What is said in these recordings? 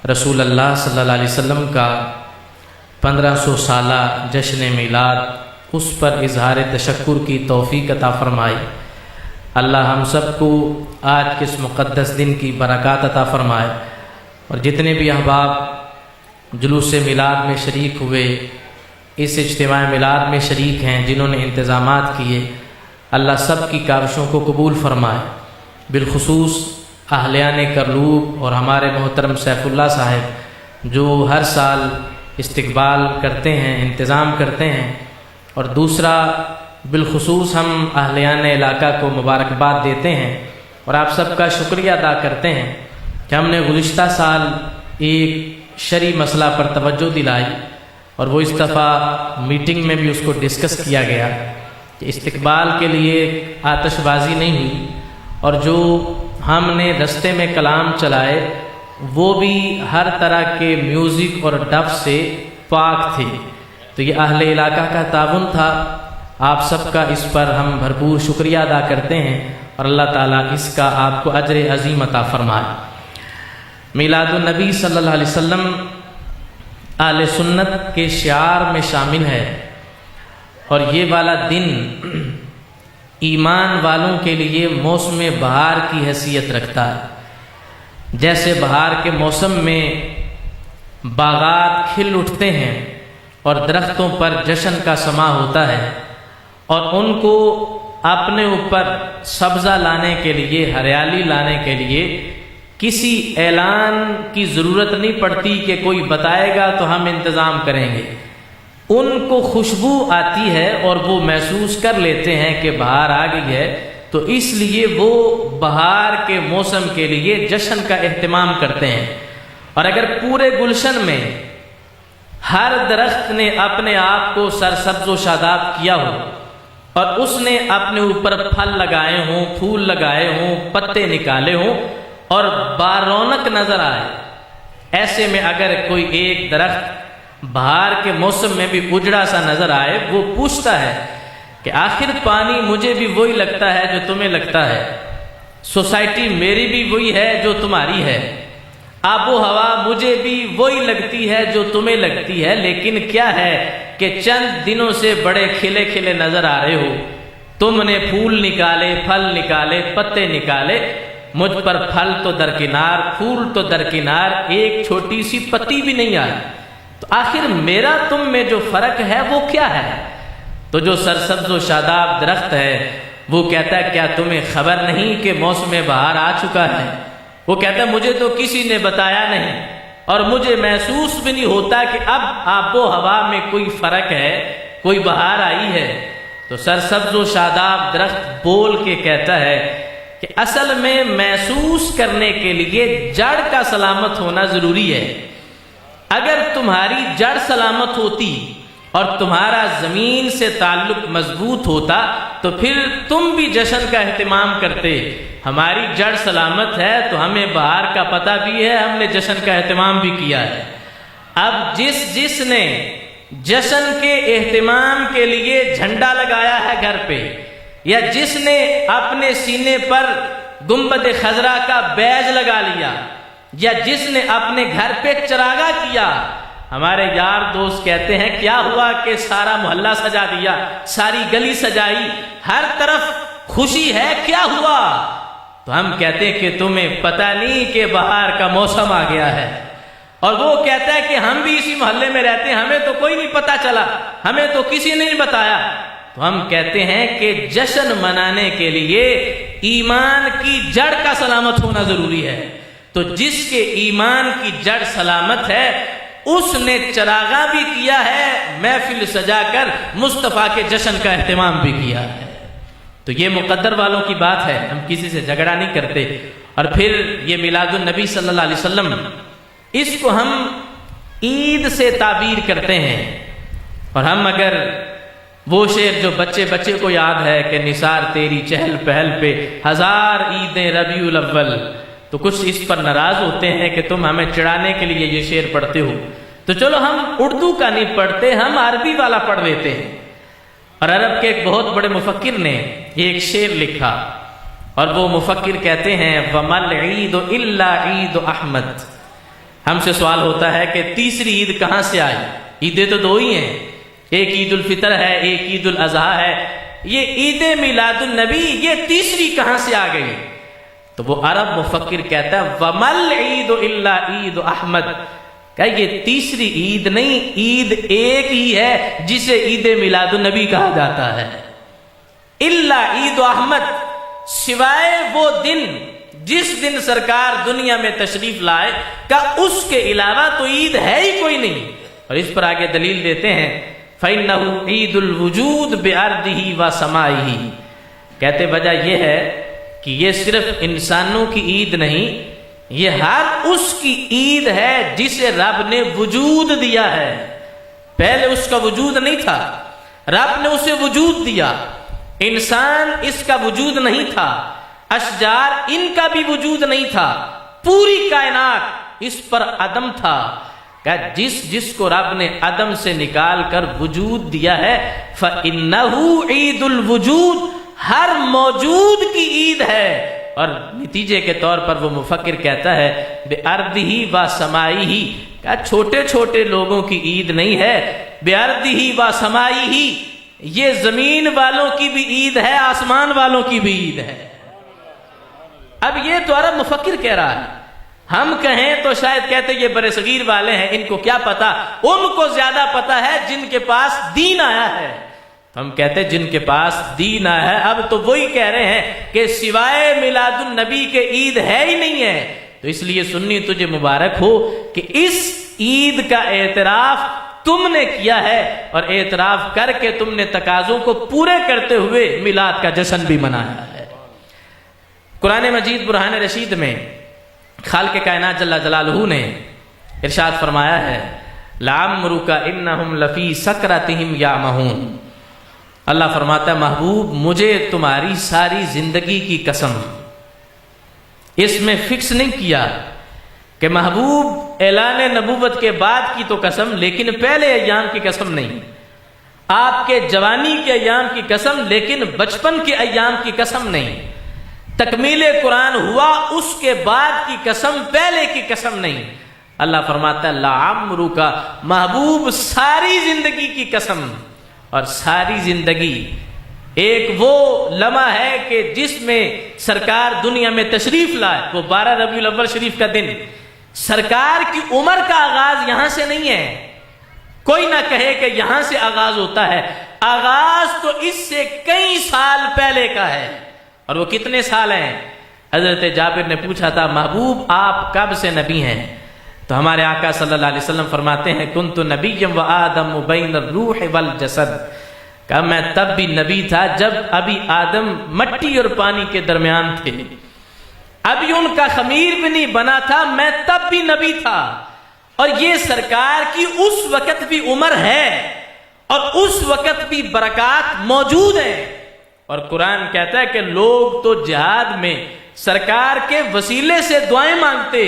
رسول اللہ صلی اللہ علیہ وسلم کا 1500 سالہ جشن میلاد، اس پر اظہار تشکر کی توفیق عطا فرمائی۔ اللہ ہم سب کو آج کے اس مقدس دن کی برکات عطا فرمائے، اور جتنے بھی احباب جلوس میلاد میں شریک ہوئے، اس اجتماع میلاد میں شریک ہیں، جنہوں نے انتظامات کیے، اللہ سب کی کاوشوں کو قبول فرمائے۔ بالخصوص اہلیان کرلوب اور ہمارے محترم سیف اللہ صاحب جو ہر سال استقبال کرتے ہیں، انتظام کرتے ہیں، اور دوسرا بالخصوص ہم اہلیان علاقہ کو مبارکباد دیتے ہیں اور آپ سب کا شکریہ ادا کرتے ہیں کہ ہم نے گزشتہ سال ایک شرعی مسئلہ پر توجہ دلائی، اور وہ اس دفعہ میٹنگ میں بھی اس کو ڈسکس کیا گیا کہ استقبال کے لیے آتش بازی نہیں ہوئی، اور جو ہم نے رستے میں کلام چلائے وہ بھی ہر طرح کے میوزک اور ڈف سے پاک تھے۔ تو یہ اہل علاقہ کا تعاون تھا، آپ سب کا اس پر ہم بھرپور شکریہ ادا کرتے ہیں، اور اللہ تعالیٰ اس کا آپ کو اجر عظیم عطا فرمائے۔ میلاد النبی صلی اللہ علیہ وسلم اہل سنت کے شعار میں شامل ہے، اور یہ والا دن ایمان والوں کے لیے موسم بہار کی حیثیت رکھتا ہے۔ جیسے بہار کے موسم میں باغات کھل اٹھتے ہیں اور درختوں پر جشن کا سماں ہوتا ہے، اور ان کو اپنے اوپر سبزہ لانے کے لیے، ہریالی لانے کے لیے کسی اعلان کی ضرورت نہیں پڑتی کہ کوئی بتائے گا تو ہم انتظام کریں گے۔ ان کو خوشبو آتی ہے اور وہ محسوس کر لیتے ہیں کہ بہار آ گئی ہے، تو اس لیے وہ بہار کے موسم کے لیے جشن کا اہتمام کرتے ہیں۔ اور اگر پورے گلشن میں ہر درخت نے اپنے آپ کو سرسبز و شاداب کیا ہو، اور اس نے اپنے اوپر پھل لگائے ہوں، پھول لگائے ہوں، پتے نکالے ہوں اور بارونق نظر آئے، ایسے میں اگر کوئی ایک درخت بہار کے موسم میں بھی اجڑا سا نظر آئے، وہ پوچھتا ہے کہ آخر پانی مجھے بھی وہی لگتا ہے جو تمہیں لگتا ہے، سوسائٹی میری بھی وہی ہے جو تمہاری ہے، آب و ہوا مجھے بھی وہی لگتی ہے جو تمہیں لگتی ہے، لیکن کیا ہے کہ چند دنوں سے بڑے کھلے کھلے نظر آ رہے ہو، تم نے پھول نکالے، پھل نکالے، پتے نکالے، مجھ پر پھل تو درکنار، پھول تو درکنار، ایک چھوٹی سی پتی بھی نہیں آئی، تو آخر میرا تم میں جو فرق ہے وہ کیا ہے؟ تو جو سرسبز و شاداب درخت ہے وہ کہتا ہے کیا تمہیں خبر نہیں کہ موسم بہار آ چکا ہے؟ وہ کہتا ہے مجھے تو کسی نے بتایا نہیں، اور مجھے محسوس بھی نہیں ہوتا کہ اب آب و ہوا میں کوئی فرق ہے، کوئی بہار آئی ہے۔ تو سرسبز و شاداب درخت بول کے کہتا ہے کہ اصل میں محسوس کرنے کے لیے جڑ کا سلامت ہونا ضروری ہے۔ اگر تمہاری جڑ سلامت ہوتی اور تمہارا زمین سے تعلق مضبوط ہوتا تو پھر تم بھی جشن کا اہتمام کرتے۔ ہماری جڑ سلامت ہے تو ہمیں بہار کا پتہ بھی ہے، ہم نے جشن کا اہتمام بھی کیا ہے۔ اب جس نے جشن کے اہتمام کے لیے جھنڈا لگایا ہے گھر پہ، یا جس نے اپنے سینے پر گنبد خضرا کا بیج لگا لیا، یا جس نے اپنے گھر پہ چراغا کیا، ہمارے یار دوست کہتے ہیں کیا ہوا کہ سارا محلہ سجا دیا، ساری گلی سجائی، ہر طرف خوشی ہے، کیا ہوا؟ تو ہم کہتے ہیں کہ تمہیں پتہ نہیں کہ بہار کا موسم آ گیا ہے، اور وہ کہتا ہے کہ ہم بھی اسی محلے میں رہتے ہیں، ہمیں تو کوئی نہیں پتہ چلا، ہمیں تو کسی نے نہیں بتایا۔ تو ہم کہتے ہیں کہ جشن منانے کے لیے ایمان کی جڑ کا سلامت ہونا ضروری ہے۔ تو جس کے ایمان کی جڑ سلامت ہے اس نے چراغاں بھی کیا ہے، محفل سجا کر مصطفیٰ کے جشن کا اہتمام بھی کیا ہے۔ تو یہ مقدر والوں کی بات ہے، ہم کسی سے جھگڑا نہیں کرتے۔ اور پھر یہ میلاد النبی صلی اللہ علیہ وسلم، اس کو ہم عید سے تعبیر کرتے ہیں، اور ہم اگر وہ شعر جو بچے کو یاد ہے کہ نثار تیری چہل پہل پہ ہزار عیدیں ربیع الاول، تو کچھ اس پر ناراض ہوتے ہیں کہ تم ہمیں چڑھانے کے لیے یہ شعر پڑھتے ہو۔ تو چلو ہم اردو کا نہیں پڑھتے، ہم عربی والا پڑھ لیتے ہیں۔ اور عرب کے ایک بہت بڑے مفکر نے ایک شعر لکھا، اور وہ مفکر کہتے ہیں وَمَا الْعِيدُ إِلَّا عِيدُ أَحْمَدَ، ہم سے سوال ہوتا ہے کہ تیسری عید کہاں سے آئی؟ عیدیں تو دو ہی ہیں، ایک عید الفطر ہے، ایک عید الاضحیٰ ہے، یہ عید میلاد النبی یہ تیسری کہاں سے آ گئی؟ تو وہ عرب مفکر کہتا ہے وَمَلْ عِيدُ إِلَّا عِيدُ احمد، کہ یہ تیسری عید نہیں، عید ایک ہی ہے جسے عید میلاد النبی کہا جاتا ہے، الا عید احمد، سوائے وہ دن جس دن سرکار دنیا میں تشریف لائے کہ اس کے علاوہ تو عید ہے ہی کوئی نہیں۔ اور اس پر آگے دلیل دیتے ہیں فَإِنَّهُ عید الوجود بِأَرْضِهِ وَسَمَائِهِ، کہتے وجہ یہ ہے کہ یہ صرف انسانوں کی عید نہیں، یہ ہر اس کی عید ہے جسے رب نے وجود دیا ہے۔ پہلے اس کا وجود نہیں تھا، رب نے اسے وجود دیا۔ انسان اس کا وجود نہیں تھا، اشجار ان کا بھی وجود نہیں تھا، پوری کائنات اس پر عدم تھا۔ کہ جس کو رب نے عدم سے نکال کر وجود دیا ہے فَإِنَّهُ عِيدُ الْوُجُودِ، ہر موجود کی عید ہے۔ اور نتیجے کے طور پر وہ مفکر کہتا ہے بِأَرْضِهِ وَسَمَائِهِ، کہ چھوٹے چھوٹے لوگوں کی عید نہیں ہے، بِأَرْضِهِ وَسَمَائِهِ، یہ زمین والوں کی بھی عید ہے، آسمان والوں کی بھی عید ہے۔ اب یہ تو عرب مفکر کہہ رہا ہے، ہم کہیں تو شاید کہتے یہ برے صغیر والے ہیں، ان کو کیا پتا، ان کو زیادہ پتا ہے جن کے پاس دین آیا ہے۔ ہم کہتے جن کے پاس دین آیا ہے، اب تو وہی کہہ رہے ہیں کہ سوائے میلاد النبی کے عید ہے ہی نہیں ہے۔ تو اس لیے سنی تجھے مبارک ہو کہ اس عید کا اعتراف تم نے کیا ہے، اور اعتراف کر کے تم نے تقاضوں کو پورے کرتے ہوئے میلاد کا جشن بھی منایا ہے۔ قرآن مجید برہان رشید میں خالق کائنات جل جلالہ نے ارشاد فرمایا ہے لَعَمْرُكَ إِنَّهُمْ لَفِي سَكْرَتِهِمْ يَعْمَهُونَ، اللہ فرماتا ہے محبوب مجھے تمہاری ساری زندگی کی قسم، اس میں فکس نہیں کیا کہ محبوب اعلان نبوت کے بعد کی تو قسم لیکن پہلے ایام کی قسم نہیں، آپ کے جوانی کے ایام کی قسم لیکن بچپن کے ایام کی قسم نہیں، تکمیل قرآن ہوا اس کے بعد کی قسم پہلے کی قسم نہیں۔ اللہ فرماتا ہے لَعَمْرُكَ، محبوب ساری زندگی کی قسم، اور ساری زندگی ایک وہ لمحہ ہے کہ جس میں سرکار دنیا میں تشریف لائے، وہ 12 ربیع الاول شریف کا دن، سرکار کی عمر کا آغاز یہاں سے نہیں ہے، کوئی نہ کہے کہ یہاں سے آغاز ہوتا ہے، آغاز تو اس سے کئی سال پہلے کا ہے۔ اور وہ کتنے سال ہیں؟ حضرت جابر نے پوچھا تھا محبوب آپ کب سے نبی ہیں؟ تو ہمارے آقا صلی اللہ علیہ وسلم فرماتے ہیں کنت نبیا وآدم بین الروح والجسد، کہ میں تب بھی نبی تھا جب ابھی آدم مٹی اور پانی کے درمیان تھے، ابھی ان کا خمیر بھی نہیں بنا تھا، میں تب بھی نبی تھا، اور یہ سرکار کی اس وقت بھی عمر ہے اور اس وقت بھی برکات موجود ہیں۔ اور قرآن کہتا ہے کہ لوگ تو جہاد میں سرکار کے وسیلے سے دعائیں مانگتے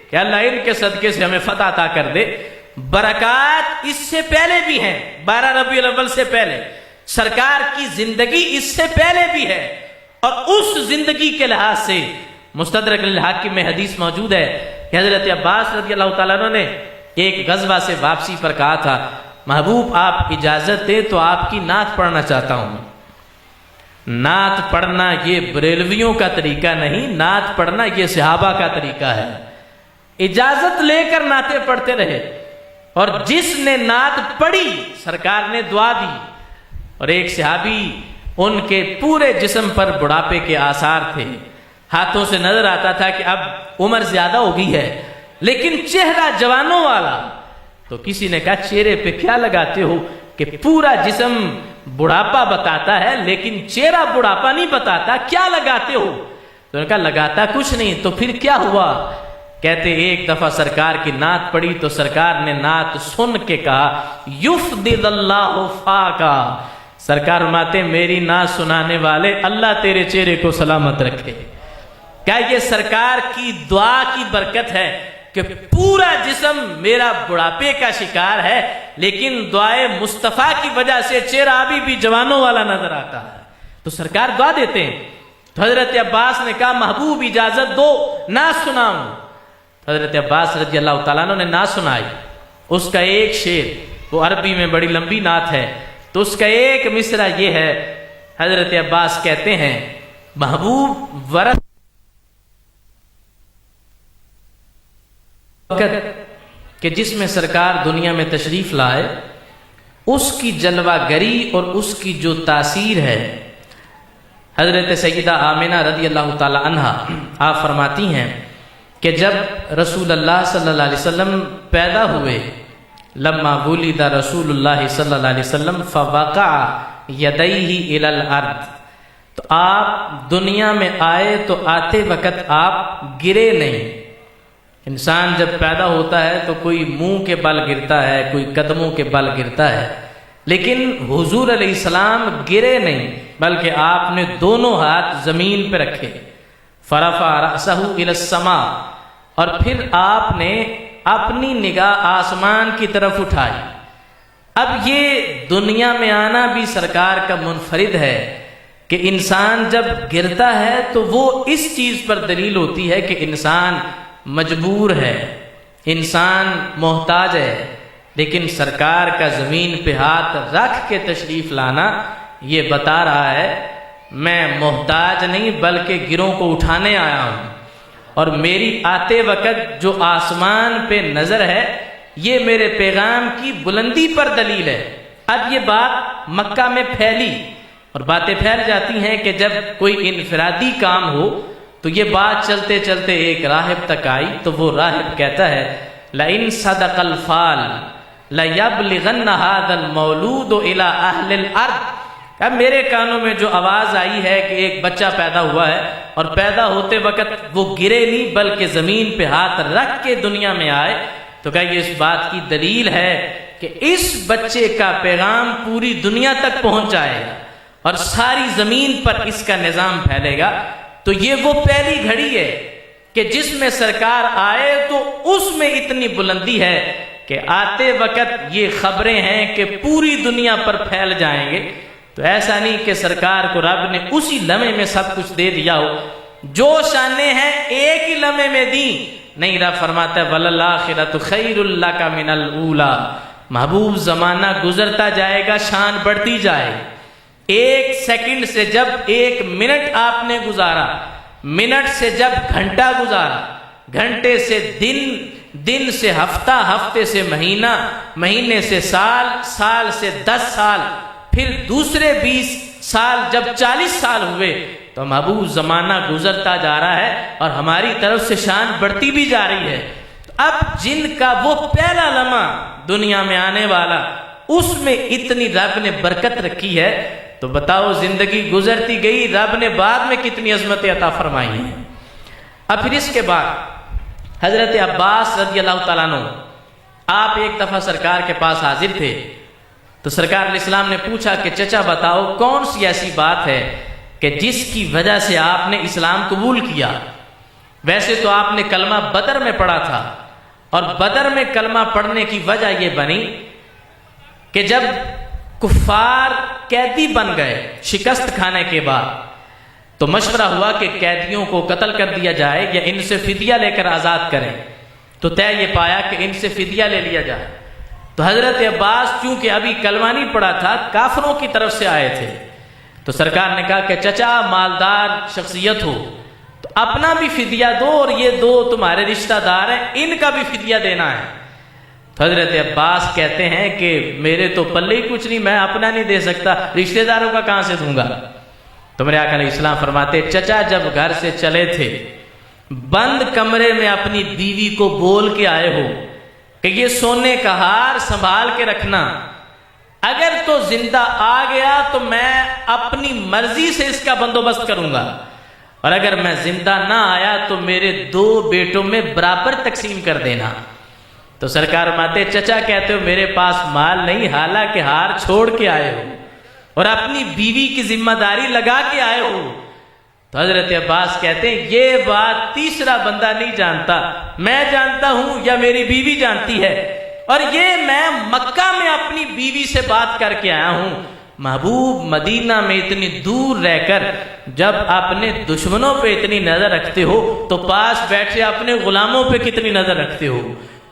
کہ اللہ ان کے صدقے سے ہمیں فتح عطا کر دے، برکات اس سے پہلے بھی ہیں، 12 ربیع الاول سے پہلے، سرکار کی زندگی اس سے پہلے بھی ہے، اور اس زندگی کے لحاظ سے مستدرک الحاکم میں حدیث موجود ہے کہ حضرت عباس رضی اللہ تعالیٰ عنہ نے ایک غزوہ سے واپسی پر کہا تھا محبوب آپ اجازت دے تو آپ کی نعت پڑھنا چاہتا ہوں۔ نعت پڑھنا یہ بریلویوں کا طریقہ نہیں، نعت پڑھنا یہ صحابہ کا طریقہ ہے، اجازت لے کر نعتیں پڑھتے رہے، اور جس نے نعت پڑھی سرکار نے دعا دی، اور ایک صحابی ان کے پورے جسم پر بڑھاپے کے آثار تھے، ہاتھوں سے نظر آتا تھا کہ اب عمر زیادہ ہو گئی ہے لیکن چہرہ جوانوں والا، تو کسی نے کہا چہرے پہ کیا لگاتے ہو کہ پورا جسم بڑھاپا بتاتا ہے لیکن چہرہ بڑھاپا نہیں بتاتا، کیا لگاتے ہو؟ تو نے کہا لگاتا کچھ نہیں، تو پھر کیا ہوا؟ کہتے ایک دفعہ سرکار کی نعت پڑھی تو سرکار نے نعت سن کے کہا یفضل اللہ فاکا، سرکار فرماتے میری نعت سنانے والے اللہ تیرے چہرے کو سلامت رکھے۔ کیا یہ سرکار کی دعا کی برکت ہے کہ پورا جسم میرا بڑھاپے کا شکار ہے لیکن دعائے مصطفیٰ کی وجہ سے چہرہ ابھی بھی جوانوں والا نظر آتا ہے، تو سرکار دعا دیتے ہیں۔ تو حضرت عباس نے کہا محبوب اجازت دو نعت سناؤں، حضرت عباس رضی اللہ تعالیٰ عنہ نے نعت سنائی. اس کا ایک شعر، وہ عربی میں بڑی لمبی نعت ہے، تو اس کا ایک مصرع یہ ہے. حضرت عباس کہتے ہیں محبوب ورث کہ جس میں سرکار دنیا میں تشریف لائے، اس کی جلوہ گری اور اس کی جو تاثیر ہے. حضرت سیدہ آمنہ رضی اللہ تعالی عنہا آپ فرماتی ہیں کہ جب رسول اللہ صلی اللہ علیہ وسلم پیدا ہوئے، لما ولد رسول اللہ صلی اللہ علیہ وسلم فوقع یدیہ الی الارض، تو آپ دنیا میں آئے تو آتے وقت آپ گرے نہیں. انسان جب پیدا ہوتا ہے تو کوئی منہ کے بل گرتا ہے، کوئی قدموں کے بل گرتا ہے، لیکن حضور علیہ السلام گرے نہیں، بلکہ آپ نے دونوں ہاتھ زمین پہ رکھے. فرفع رأسہ الی السماء، اور پھر آپ نے اپنی نگاہ آسمان کی طرف اٹھائی. اب یہ دنیا میں آنا بھی سرکار کا منفرد ہے کہ انسان جب گرتا ہے تو وہ اس چیز پر دلیل ہوتی ہے کہ انسان مجبور ہے، انسان محتاج ہے. لیکن سرکار کا زمین پہ ہاتھ رکھ کے تشریف لانا یہ بتا رہا ہے میں محتاج نہیں بلکہ گروں کو اٹھانے آیا ہوں، اور میری آتے وقت جو آسمان پہ نظر ہے یہ میرے پیغام کی بلندی پر دلیل ہے. اب یہ بات مکہ میں پھیلی، اور باتیں پھیل جاتی ہیں کہ جب کوئی انفرادی کام ہو تو یہ بات چلتے چلتے ایک راہب تک آئی. تو وہ راہب کہتا ہے لئن صدق الفال لیبلغن ھذا المولود الی اہل الارض. اب میرے کانوں میں جو آواز آئی ہے کہ ایک بچہ پیدا ہوا ہے، اور پیدا ہوتے وقت وہ گرے نہیں بلکہ زمین پہ ہاتھ رکھ کے دنیا میں آئے، تو کیا یہ اس بات کی دلیل ہے کہ اس بچے کا پیغام پوری دنیا تک پہنچ جائے گا اور ساری زمین پر اس کا نظام پھیلے گا. تو یہ وہ پہلی گھڑی ہے کہ جس میں سرکار آئے تو اس میں اتنی بلندی ہے کہ آتے وقت یہ خبریں ہیں کہ پوری دنیا پر پھیل جائیں گے. تو ایسا نہیں کہ سرکار کو رب نے اسی لمحے میں سب کچھ دے دیا ہو، جو شانیں ہیں ایک ہی لمحے میں دی نہیں. رب فرماتا ہے وَلَلْآخِرَةُ خَيْرٌ لَكَ مِنَ الْأُولَىٰ. محبوب زمانہ گزرتا جائے گا، شان بڑھتی جائے. ایک سیکنڈ سے جب ایک منٹ آپ نے گزارا، منٹ سے جب گھنٹہ گزارا، گھنٹے سے دن، دن سے ہفتہ، ہفتے سے مہینہ، مہینے سے سال، سال سے 10 سال، پھر دوسرے 20 سال، جب 40 سال ہوئے تو محبوب زمانہ گزرتا جا رہا ہے اور ہماری طرف سے شان بڑھتی بھی جا رہی ہے. اب جن کا وہ پہلا لمحہ دنیا میں آنے والا، اس میں اتنی رب نے برکت رکھی ہے، تو بتاؤ زندگی گزرتی گئی، رب نے بعد میں کتنی عظمتیں عطا فرمائی ہیں. اب پھر اس کے بعد حضرت عباس رضی اللہ تعالیٰ عنہ آپ ایک دفعہ سرکار کے پاس حاضر تھے. تو سرکار علیہ السلام نے پوچھا کہ چچا بتاؤ کون سی ایسی بات ہے کہ جس کی وجہ سے آپ نے اسلام قبول کیا؟ ویسے تو آپ نے کلمہ بدر میں پڑھا تھا، اور بدر میں کلمہ پڑھنے کی وجہ یہ بنی کہ جب کفار قیدی بن گئے شکست کھانے کے بعد، تو مشورہ ہوا کہ قیدیوں کو قتل کر دیا جائے یا ان سے فدیہ لے کر آزاد کریں. تو طے یہ پایا کہ ان سے فدیہ لے لیا جائے. تو حضرت عباس چونکہ ابھی کلمہ نہیں پڑھا تھا، کافروں کی طرف سے آئے تھے، تو سرکار نے کہا کہ چچا مالدار شخصیت ہو تو اپنا بھی فدیہ دو، اور یہ دو تمہارے رشتہ دار ہیں ان کا بھی فدیہ دینا ہے. تو حضرت عباس کہتے ہیں کہ میرے تو پلے ہی کچھ نہیں، میں اپنا نہیں دے سکتا، رشتہ داروں کا کہاں سے دوں گا؟ تو میرے آقا علیہ السلام فرماتے چچا جب گھر سے چلے تھے، بند کمرے میں اپنی بیوی کو بول کے آئے ہو کہ یہ سونے کا ہار سنبھال کے رکھنا، اگر تو زندہ آ گیا تو میں اپنی مرضی سے اس کا بندوبست کروں گا، اور اگر میں زندہ نہ آیا تو میرے 2 بیٹوں میں برابر تقسیم کر دینا. تو سرکار ماتے چچا کہتے ہو میرے پاس مال نہیں، حالانکہ ہار چھوڑ کے آئے ہو اور اپنی بیوی کی ذمہ داری لگا کے آئے ہو. تو حضرت عباس کہتے ہیں یہ بات تیسرا بندہ نہیں جانتا، میں جانتا ہوں یا میری بیوی جانتی ہے، اور یہ میں مکہ میں اپنی بیوی سے بات کر کے آیا ہوں. محبوب مدینہ میں اتنی دور رہ کر جب اپنے دشمنوں پہ اتنی نظر رکھتے ہو تو پاس بیٹھے اپنے غلاموں پہ کتنی نظر رکھتے ہو.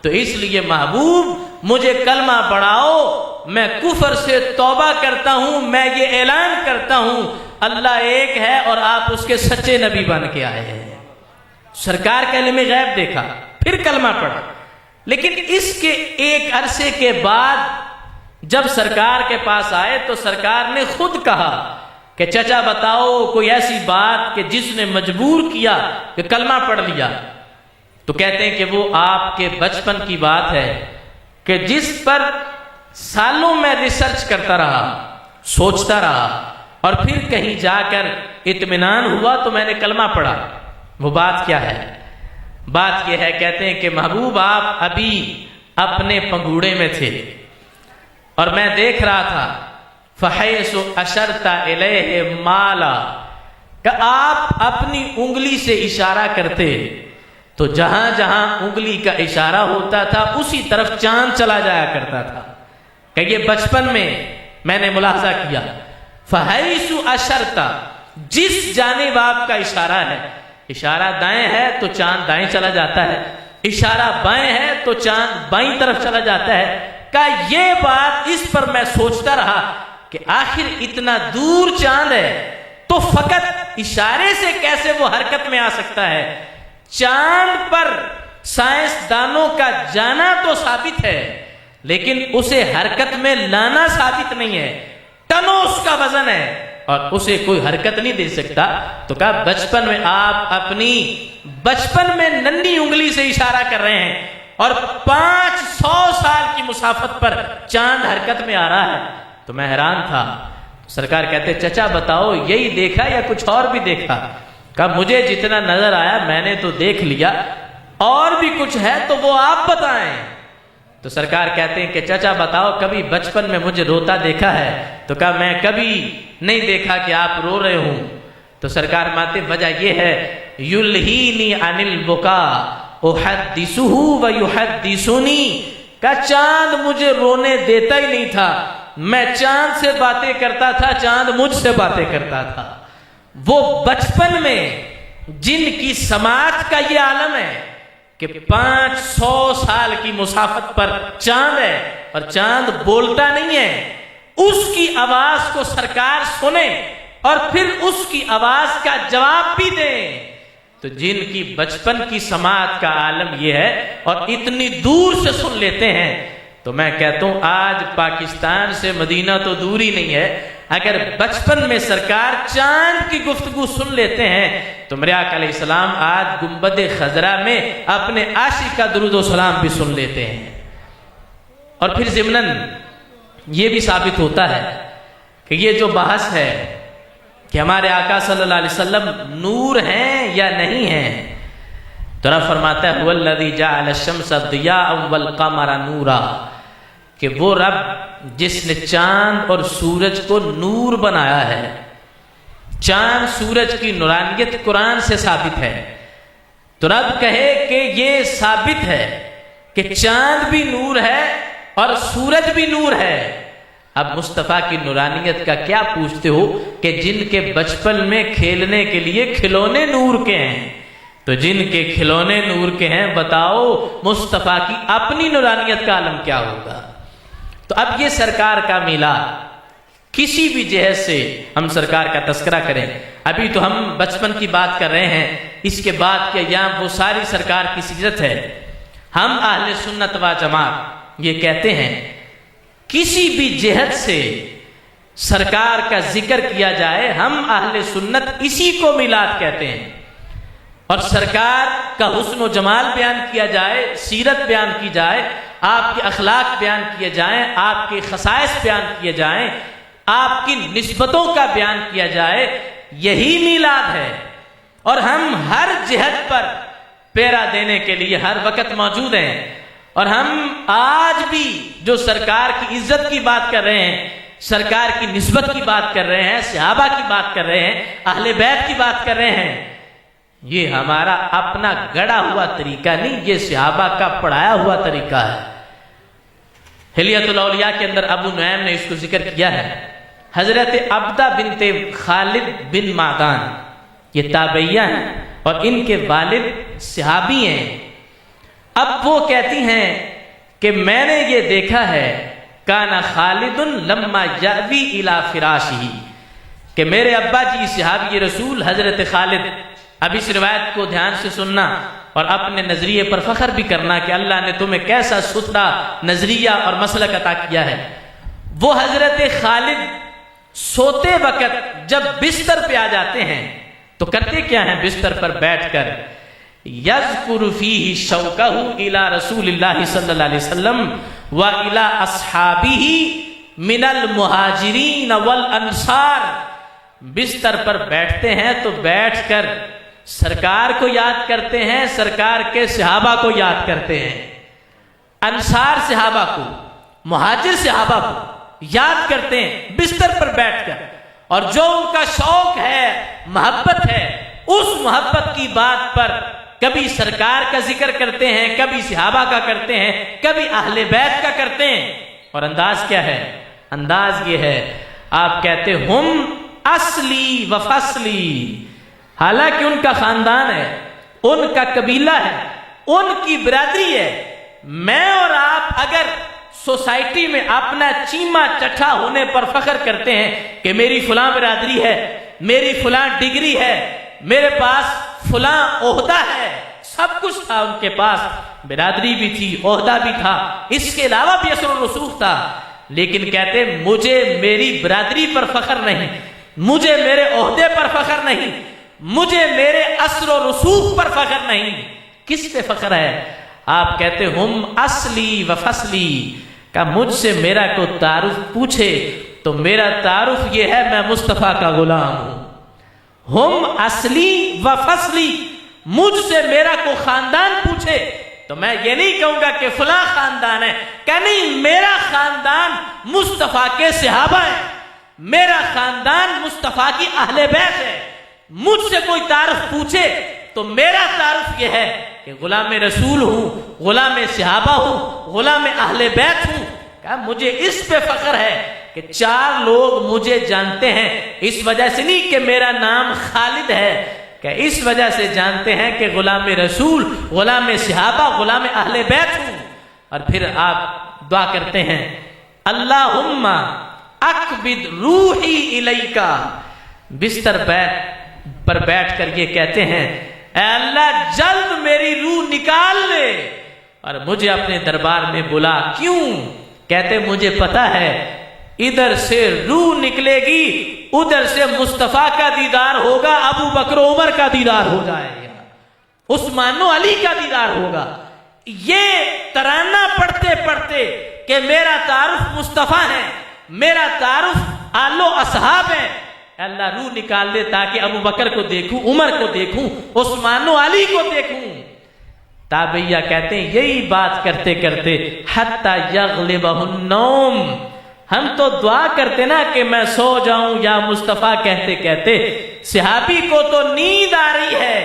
تو اس لیے محبوب مجھے کلمہ پڑھاؤ، میں کفر سے توبہ کرتا ہوں، میں یہ اعلان کرتا ہوں اللہ ایک ہے اور آپ اس کے سچے نبی بن کے آئے ہیں. سرکار کا علم غیب دیکھا، پھر کلمہ پڑھا. لیکن اس کے ایک عرصے کے بعد جب سرکار کے پاس آئے تو سرکار نے خود کہا کہ چچا بتاؤ کوئی ایسی بات کہ جس نے مجبور کیا کہ کلمہ پڑھ لیا. تو کہتے ہیں کہ وہ آپ کے بچپن کی بات ہے کہ جس پر سالوں میں ریسرچ کرتا رہا، سوچتا رہا، اور پھر کہیں جا کر اطمینان ہوا تو میں نے کلمہ پڑھا. وہ بات کیا ہے؟ بات یہ ہے، کہتے ہیں کہ محبوب آپ ابھی اپنے پنگوڑے میں تھے اور میں دیکھ رہا تھا فحیث اشرت الیہ مالا، کہ آپ اپنی انگلی سے اشارہ کرتے تو جہاں جہاں انگلی کا اشارہ ہوتا تھا اسی طرف چاند چلا جایا کرتا تھا. کہ یہ بچپن میں نے ملاحظہ کیا. فحیث اشرت، جس جانب آپ کا اشارہ ہے، اشارہ دائیں ہے تو چاند دائیں چلا جاتا ہے، اشارہ بائیں ہے تو چاند بائیں طرف چلا جاتا ہے. کہ یہ بات اس پر میں سوچتا رہا کہ آخر اتنا دور چاند ہے تو فقط اشارے سے کیسے وہ حرکت میں آ سکتا ہے. چاند پر سائنسدانوں کا جانا تو ثابت ہے لیکن اسے حرکت میں لانا ثابت نہیں ہے. ٹنوں اس کا وزن ہے اور اسے کوئی حرکت نہیں دے سکتا. تو کہا بچپن میں آپ اپنی بچپن میں ننھی انگلی سے اشارہ کر رہے ہیں اور 500 سال کی مسافت پر چاند حرکت میں آ رہا ہے. تو میں حیران تھا. سرکار کہتے چچا بتاؤ یہی دیکھا یا کچھ اور بھی دیکھا؟ کہا مجھے جتنا نظر آیا میں نے تو دیکھ لیا، اور بھی کچھ ہے تو وہ آپ بتائیں. تو سرکار کہتے ہیں کہ چچا بتاؤ کبھی بچپن میں مجھے روتا دیکھا ہے؟ تو کہا میں کبھی نہیں دیکھا کہ آپ رو رہے ہوں. تو سرکار ماتے وجہ یہ ہے یلہینی عن البکا احدثہ ویحدثنی، کہ چاند مجھے رونے دیتا ہی نہیں تھا، میں چاند سے باتیں کرتا تھا، چاند مجھ سے باتیں کرتا تھا. وہ بچپن میں جن کی سماعت کا یہ عالم ہے کہ 500 سال کی مسافت پر چاند ہے اور چاند بولتا نہیں ہے، اس کی آواز کو سرکار سنے اور پھر اس کی آواز کا جواب بھی دیں. تو جن کی بچپن کی سماعت کا عالم یہ ہے اور اتنی دور سے سن لیتے ہیں، تو میں کہتا ہوں آج پاکستان سے مدینہ تو دور ہی نہیں ہے، اگر بچپن میں سرکار چاند کی گفتگو سن لیتے ہیں تو میرے آقا علیہ السلام آج گنبد خضرا میں اپنے عاشق کا درود و سلام بھی سن لیتے ہیں. اور پھر ضمناً یہ بھی ثابت ہوتا ہے کہ یہ جو بحث ہے کہ ہمارے آقا صلی اللہ علیہ وسلم نور ہیں یا نہیں ہیں، تو رب فرماتا ہے وَالَّذِي جَعَلَ الشَّمْسَ ضِيَاءً وَالْقَمَرَ نُورًا، کہ وہ رب جس نے چاند اور سورج کو نور بنایا ہے. چاند سورج کی نورانیت قرآن سے ثابت ہے. تو رب کہے کہ یہ ثابت ہے کہ چاند بھی نور ہے اور سورج بھی نور ہے. اب مصطفیٰ کی نورانیت کا کیا پوچھتے ہو کہ جن کے بچپن میں کھیلنے کے لیے کھلونے نور کے ہیں، تو جن کے کھلونے نور کے ہیں بتاؤ مصطفیٰ کی اپنی نورانیت کا عالم کیا ہوگا. تو اب یہ سرکار کا میلاد کسی بھی جہت سے ہم سرکار کا تذکرہ کریں، ابھی تو ہم بچپن کی بات کر رہے ہیں، اس کے بعد کے ایام وہ ساری سرکار کی سیرت ہے. ہم اہل سنت و جماعت یہ کہتے ہیں کسی بھی جہت سے سرکار کا ذکر کیا جائے ہم اہل سنت اسی کو میلاد کہتے ہیں. اور سرکار کا حسن و جمال بیان کیا جائے، سیرت بیان کی جائے، آپ کے اخلاق بیان کیے جائیں، آپ کے خصائص بیان کیے جائیں، آپ کی نسبتوں کا بیان کیا جائے، یہی میلاد ہے. اور ہم ہر جہت پر پیرا دینے کے لیے ہر وقت موجود ہیں. اور ہم آج بھی جو سرکار کی عزت کی بات کر رہے ہیں، سرکار کی نسبت کی بات کر رہے ہیں، صحابہ کی بات کر رہے ہیں، اہل بیت کی بات کر رہے ہیں، یہ ہمارا اپنا گڑا ہوا طریقہ نہیں، یہ صحابہ کا پڑھایا ہوا طریقہ ہے. حلیۃ الاولیاء کے اندر ابو نعیم نے اس کو ذکر کیا ہے. حضرت عبدہ بنت خالد بن معدان، یہ تابعیہ ہیں اور ان کے والد صحابی ہیں۔ اب وہ کہتی ہیں کہ میں نے یہ دیکھا ہے کانا خالد لما یاوی الی فراشہ، کہ میرے ابا جی صحابی رسول حضرت خالد، اب اس روایت کو دھیان سے سننا اور اپنے نظریے پر فخر بھی کرنا کہ اللہ نے تمہیں کیسا ستھرا نظریہ اور مسلک عطا کیا ہے۔ وہ حضرت خالد سوتے وقت جب بستر پہ آ جاتے ہیں تو کرتے کیا ہیں؟ بستر پر بیٹھ کر یذکر فیہ شوقہ الی رسول اللہ صلی اللہ علیہ وسلم و الی اصحابہ من المہاجرین والانصار، بستر پر بیٹھتے ہیں تو بیٹھ کر سرکار کو یاد کرتے ہیں، سرکار کے صحابہ کو یاد کرتے ہیں، انصار صحابہ کو، مہاجر صحابہ کو یاد کرتے ہیں بستر پر بیٹھ کر، اور جو ان کا شوق ہے، محبت ہے، اس محبت کی بات پر کبھی سرکار کا ذکر کرتے ہیں، کبھی صحابہ کا کرتے ہیں، کبھی اہل بیت کا کرتے ہیں۔ اور انداز کیا ہے؟ انداز یہ ہے، آپ کہتے ہم اصلی و فصلی، حالانکہ ان کا خاندان ہے، ان کا قبیلہ ہے، ان کی برادری ہے۔ میں اور آپ اگر سوسائٹی میں اپنا چیما چٹھا ہونے پر فخر کرتے ہیں کہ میری فلاں برادری ہے، میری فلاں ڈگری ہے، میرے پاس فلاں عہدہ ہے، سب کچھ تھا ان کے پاس، برادری بھی تھی، عہدہ بھی تھا، اس کے علاوہ بھی اثر و رسوخ تھا، لیکن کہتے مجھے میری برادری پر فخر نہیں، مجھے میرے عہدے پر فخر نہیں، مجھے میرے اثر و رسوخ پر فخر نہیں۔ کس پہ فخر ہے؟ آپ کہتے ہم اصلی و فصلی، کہ مجھ سے میرا کو تعارف پوچھے تو میرا تعارف یہ ہے میں مصطفیٰ کا غلام ہوں۔ ہم اصلی و فصلی، مجھ سے میرا کو خاندان پوچھے تو میں یہ نہیں کہوں گا کہ فلاں خاندان ہے، کہ نہیں، میرا خاندان مصطفیٰ کے صحابہ ہے، میرا خاندان مصطفیٰ کی اہل بیت ہے۔ مجھ سے کوئی تعارف پوچھے تو میرا تعارف یہ ہے کہ غلام رسول ہوں، غلام صحابہ ہوں، غلام اہل بیت ہوں۔ کہ مجھے اس پہ فخر ہے کہ 4 لوگ مجھے جانتے ہیں، اس وجہ سے نہیں کہ میرا نام خالد ہے، کہ اس وجہ سے جانتے ہیں کہ غلام رسول، غلام صحابہ، غلام اہل بیت ہوں۔ اور پھر آپ دعا کرتے ہیں اللہم اقبض روحی الیکا، بستر پر بیٹھ کر یہ کہتے ہیں اے اللہ جلد میری روح نکال لے اور مجھے اپنے دربار میں بلا۔ کیوں؟ کہتے مجھے پتا ہے ادھر سے روح نکلے گی، ادھر سے مصطفیٰ کا دیدار ہوگا، ابو بکر و عمر کا دیدار ہو جائے گا، عثمان و علی کا دیدار ہوگا۔ یہ ترانہ پڑھتے پڑھتے کہ میرا تعارف مصطفیٰ ہے، میرا تعارف آل و اصحاب ہے، اللہ روح نکال دے تاکہ ابو بکر کو دیکھوں، عمر کو دیکھوں، عثمان و علی کو دیکھوں۔ تابعیہ کہتے ہیں یہی بات کرتے کرتے حتی یغلبہ النوم، ہم تو دعا کرتے نا کہ میں سو جاؤں یا مصطفیٰ کہتے کہتے، صحابی کو تو نیند آ رہی ہے۔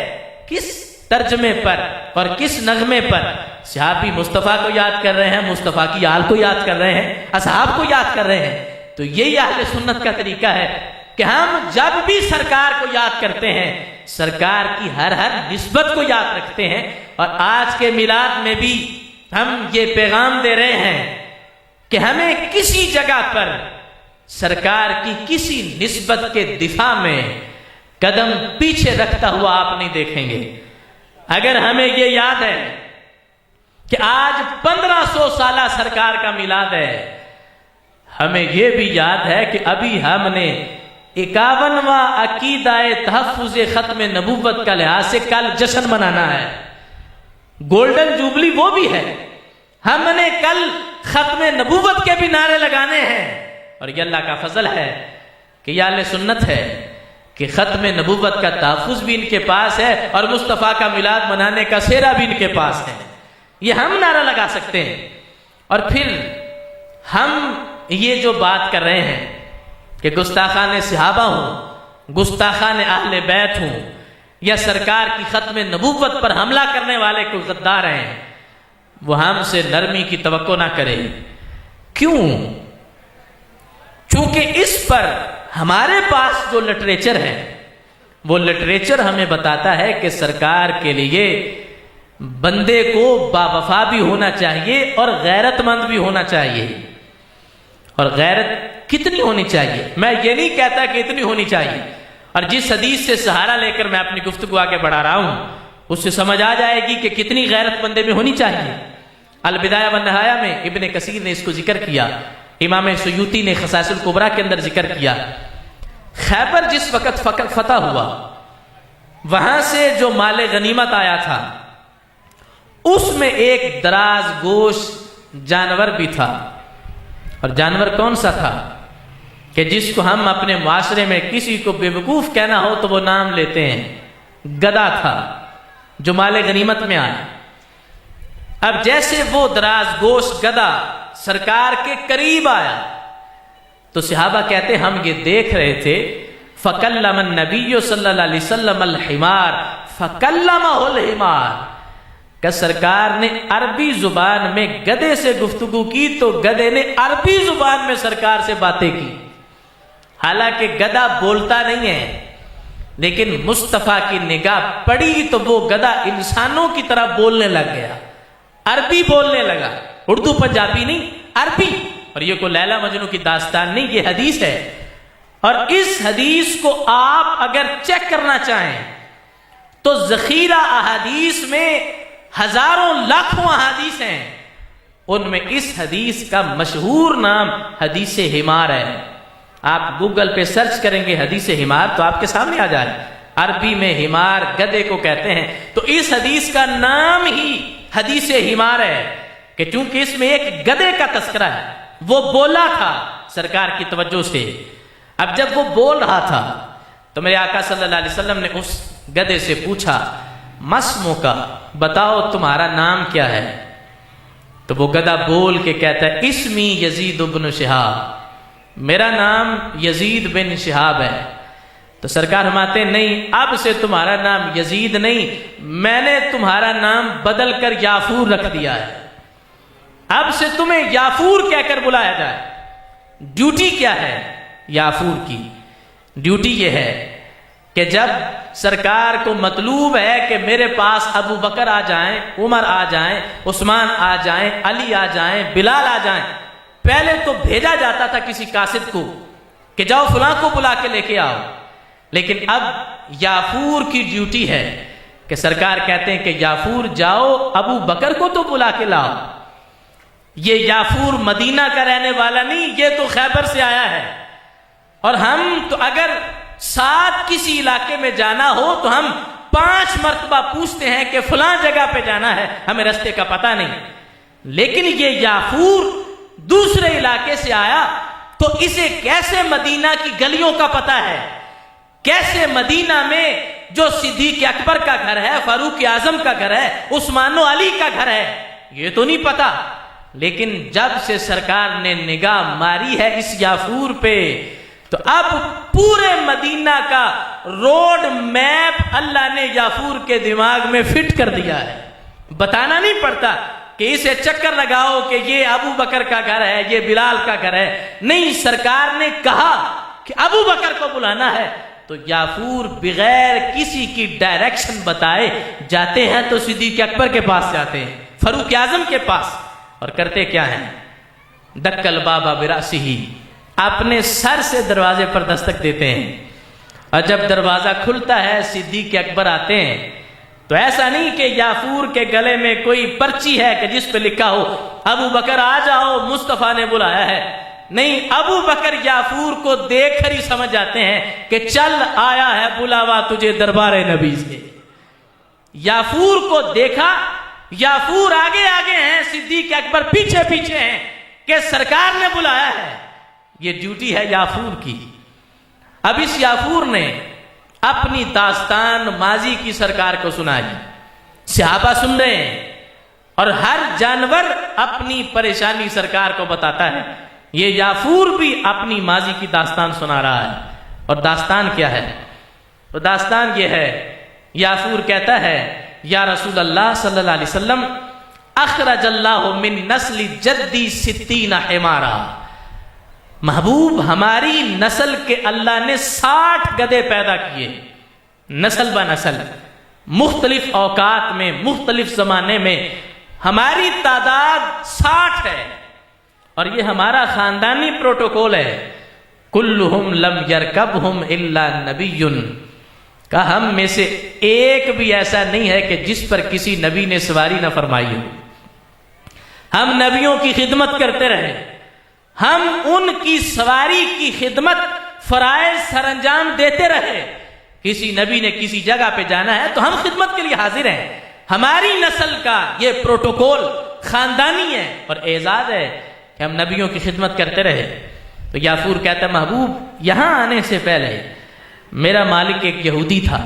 کس ترجمے پر اور کس نغمے پر؟ صحابی مصطفیٰ کو یاد کر رہے ہیں، مصطفیٰ کی آل کو یاد کر رہے ہیں، اصحاب کو یاد کر رہے ہیں۔ تو یہی اہل سنت کا طریقہ ہے کہ ہم جب بھی سرکار کو یاد کرتے ہیں، سرکار کی ہر نسبت کو یاد رکھتے ہیں۔ اور آج کے میلاد میں بھی ہم یہ پیغام دے رہے ہیں کہ ہمیں کسی جگہ پر سرکار کی کسی نسبت کے دفاع میں قدم پیچھے رکھتا ہوا آپ نہیں دیکھیں گے۔ اگر ہمیں یہ یاد ہے کہ آج 1500 سالہ سرکار کا میلاد ہے، ہمیں یہ بھی یاد ہے کہ ابھی ہم نے 51واں عقیدہ تحفظ ختم نبوت کا لحاظ سے کل جشن منانا ہے، گولڈن جوبلی وہ بھی ہے، ہم نے کل ختم نبوت کے بھی نعرے لگانے ہیں۔ اور یہ اللہ کا فضل ہے کہ یہ اہل سنت ہے کہ ختم نبوت کا تحفظ بھی ان کے پاس ہے اور مصطفیٰ کا میلاد منانے کا سہرا بھی ان کے پاس ہے، یہ ہم نعرہ لگا سکتے ہیں۔ اور پھر ہم یہ جو بات کر رہے ہیں کہ گستاخان صحابہ ہوں، گستاخان اہل بیت ہوں، یا سرکار کی ختم نبوت پر حملہ کرنے والے کوئی غدار ہیں، وہ ہم سے نرمی کی توقع نہ کرے۔ کیوں؟ چونکہ اس پر ہمارے پاس جو لٹریچر ہے وہ لٹریچر ہمیں بتاتا ہے کہ سرکار کے لیے بندے کو باوفا بھی ہونا چاہیے اور غیرت مند بھی ہونا چاہیے. اور غیرت کتنی ہونی چاہیے؟ میں یہ نہیں کہتا کہ اتنی ہونی چاہیے. اور جس حدیث سے سہارا لے کر میں اپنی گفتگو آگے بڑھا رہا ہوں اس سے سمجھ آ جائے گی کہ کتنی غیرت بندے میں ہونی چاہیے. البدایہ والنہایہ میں ابن کثیر نے اس کو ذکر کیا، امام سیوطی نے خصائص الکبریٰ کے اندر ذکر کیا. خیبر جس وقت فتح ہوا وہاں سے جو مال غنیمت آیا تھا اس میں ایک دراز گوش جانور بھی تھا. اور جانور کون سا تھا کہ جس کو ہم اپنے معاشرے میں کسی کو بے وقوف کہنا ہو تو وہ نام لیتے ہیں، گدھا تھا جو مال غنیمت میں آیا. اب جیسے وہ دراز گوش گدھا سرکار کے قریب آیا تو صحابہ کہتے ہم یہ دیکھ رہے تھے فَكَلَّمَ النَّبِيُّ صلی اللہ علیہ وسلم الحمار فَكَلَّمَهُ الحمار، کہ سرکار نے عربی زبان میں گدھے سے گفتگو کی تو گدھے نے عربی زبان میں سرکار سے باتیں کی. حالانکہ گدھا بولتا نہیں ہے لیکن مصطفیٰ کی نگاہ پڑی تو وہ گدھا انسانوں کی طرح بولنے لگ گیا، عربی بولنے لگا، اردو پنجابی نہیں، عربی. اور یہ کوئی لیلا مجنوں کی داستان نہیں، یہ حدیث ہے. اور اس حدیث کو آپ اگر چیک کرنا چاہیں تو ذخیرہ احادیث میں ہزاروں لاکھوں احادیث ہیں، ان میں اس حدیث کا مشہور نام حدیث حمار ہے. آپ گوگل پہ سرچ کریں گے حدیث حمار تو آپ کے سامنے آ جائے. عربی میں حمار گدھے کو کہتے ہیں. تو اس حدیث کا نام ہی حدیث حمار ہے کہ چونکہ اس میں ایک گدھے کا تذکرہ ہے. وہ بولا تھا سرکار کی توجہ سے. اب جب وہ بول رہا تھا تو میرے آقا صلی اللہ علیہ وسلم نے اس گدھے سے پوچھا مسمو کا، بتاؤ تمہارا نام کیا ہے؟ تو وہ گدھا بول کے کہتا ہے اسمی یزید بن شہاب، میرا نام یزید بن شہاب ہے. تو سرکار فرماتے نہیں، اب سے تمہارا نام یزید نہیں، میں نے تمہارا نام بدل کر یافور رکھ دیا ہے. اب سے تمہیں یافور کہہ کر بلایا جائے. ڈیوٹی کیا ہے یافور کی؟ ڈیوٹی یہ ہے کہ جب سرکار کو مطلوب ہے کہ میرے پاس ابو بکر آ جائیں، عمر آ جائیں، عثمان آ جائیں، علی آ جائیں، بلال آ جائیں، پہلے تو بھیجا جاتا تھا کسی قاصد کو کہ جاؤ فلاں کو بلا کے لے کے آؤ. لیکن اب یافور کی ڈیوٹی ہے کہ سرکار کہتے ہیں کہ یافور جاؤ ابو بکر کو تو بلا کے لاؤ. یہ یافور مدینہ کا رہنے والا نہیں، یہ تو خیبر سے آیا ہے. اور ہم تو اگر ساتھ کسی علاقے میں جانا ہو تو ہم 5 مرتبہ پوچھتے ہیں کہ فلاں جگہ پہ جانا ہے، ہمیں رستے کا پتہ نہیں. لیکن یہ یافور دوسرے علاقے سے آیا تو اسے کیسے مدینہ کی گلیوں کا پتہ ہے، کیسے مدینہ میں جو صدیق اکبر کا گھر ہے، فاروق اعظم کا گھر ہے، عثمان و علی کا گھر ہے، یہ تو نہیں پتہ. لیکن جب سے سرکار نے نگاہ ماری ہے اس یافور پہ تو اب پورے مدینہ کا روڈ میپ اللہ نے یافور کے دماغ میں فٹ کر دیا ہے. بتانا نہیں پڑتا کہ اسے چکر لگاؤ کہ یہ ابو بکر کا گھر ہے، یہ بلال کا گھر ہے. نہیں، سرکار نے کہا کہ ابو بکر کو بلانا ہے تو یافور بغیر کسی کی ڈائریکشن بتائے جاتے ہیں تو صدیق اکبر کے پاس جاتے ہیں، فاروق اعظم کے پاس. اور کرتے کیا ہیں؟ دکل بابا براسہی، اپنے سر سے دروازے پر دستک دیتے ہیں. اور جب دروازہ کھلتا ہے صدیق اکبر آتے ہیں تو ایسا نہیں کہ یافور کے گلے میں کوئی پرچی ہے کہ جس پہ لکھا ہو ابو بکر آ جاؤ مصطفیٰ نے بلایا ہے. نہیں، ابو بکر یافور کو دیکھ کر ہی سمجھ جاتے ہیں کہ چل آیا ہے بلاوا تجھے دربار نبی سے. یافور کو دیکھا، یافور آگے آگے ہیں، صدیق اکبر پیچھے پیچھے ہیں کہ سرکار نے بلایا ہے. یہ ڈیوٹی ہے یافور کی. اب اس یافور نے اپنی داستان ماضی کی سرکار کو سنائی، صحابہ سن رہے ہیں اور ہر جانور اپنی پریشانی سرکار کو بتاتا ہے. یہ یافور بھی اپنی ماضی کی داستان سنا رہا ہے. اور داستان کیا ہے؟ تو داستان یہ ہے، یافور کہتا ہے یا رسول اللہ صلی اللہ علیہ وسلم اخرج اللہ من نسل جدی 60 حمارا، محبوب ہماری نسل کے اللہ نے 60 گدھے پیدا کیے، نسل بہ نسل، مختلف اوقات میں، مختلف زمانے میں ہماری تعداد 60 ہے، اور یہ ہمارا خاندانی پروٹوکول ہے۔ کلہم لم یرکبہم الا نبی، کہ ہم میں سے ایک بھی ایسا نہیں ہے کہ جس پر کسی نبی نے سواری نہ فرمائی ہو۔ ہم نبیوں کی خدمت کرتے رہے، ہم ان کی سواری کی خدمت فرائض سر انجام دیتے رہے۔ کسی نبی نے کسی جگہ پہ جانا ہے تو ہم خدمت کے لیے حاضر ہیں۔ ہماری نسل کا یہ پروٹوکول خاندانی ہے اور اعزاز ہے کہ ہم نبیوں کی خدمت کرتے رہے۔ تو یافور کہتا ہے محبوب یہاں آنے سے پہلے میرا مالک ایک یہودی تھا،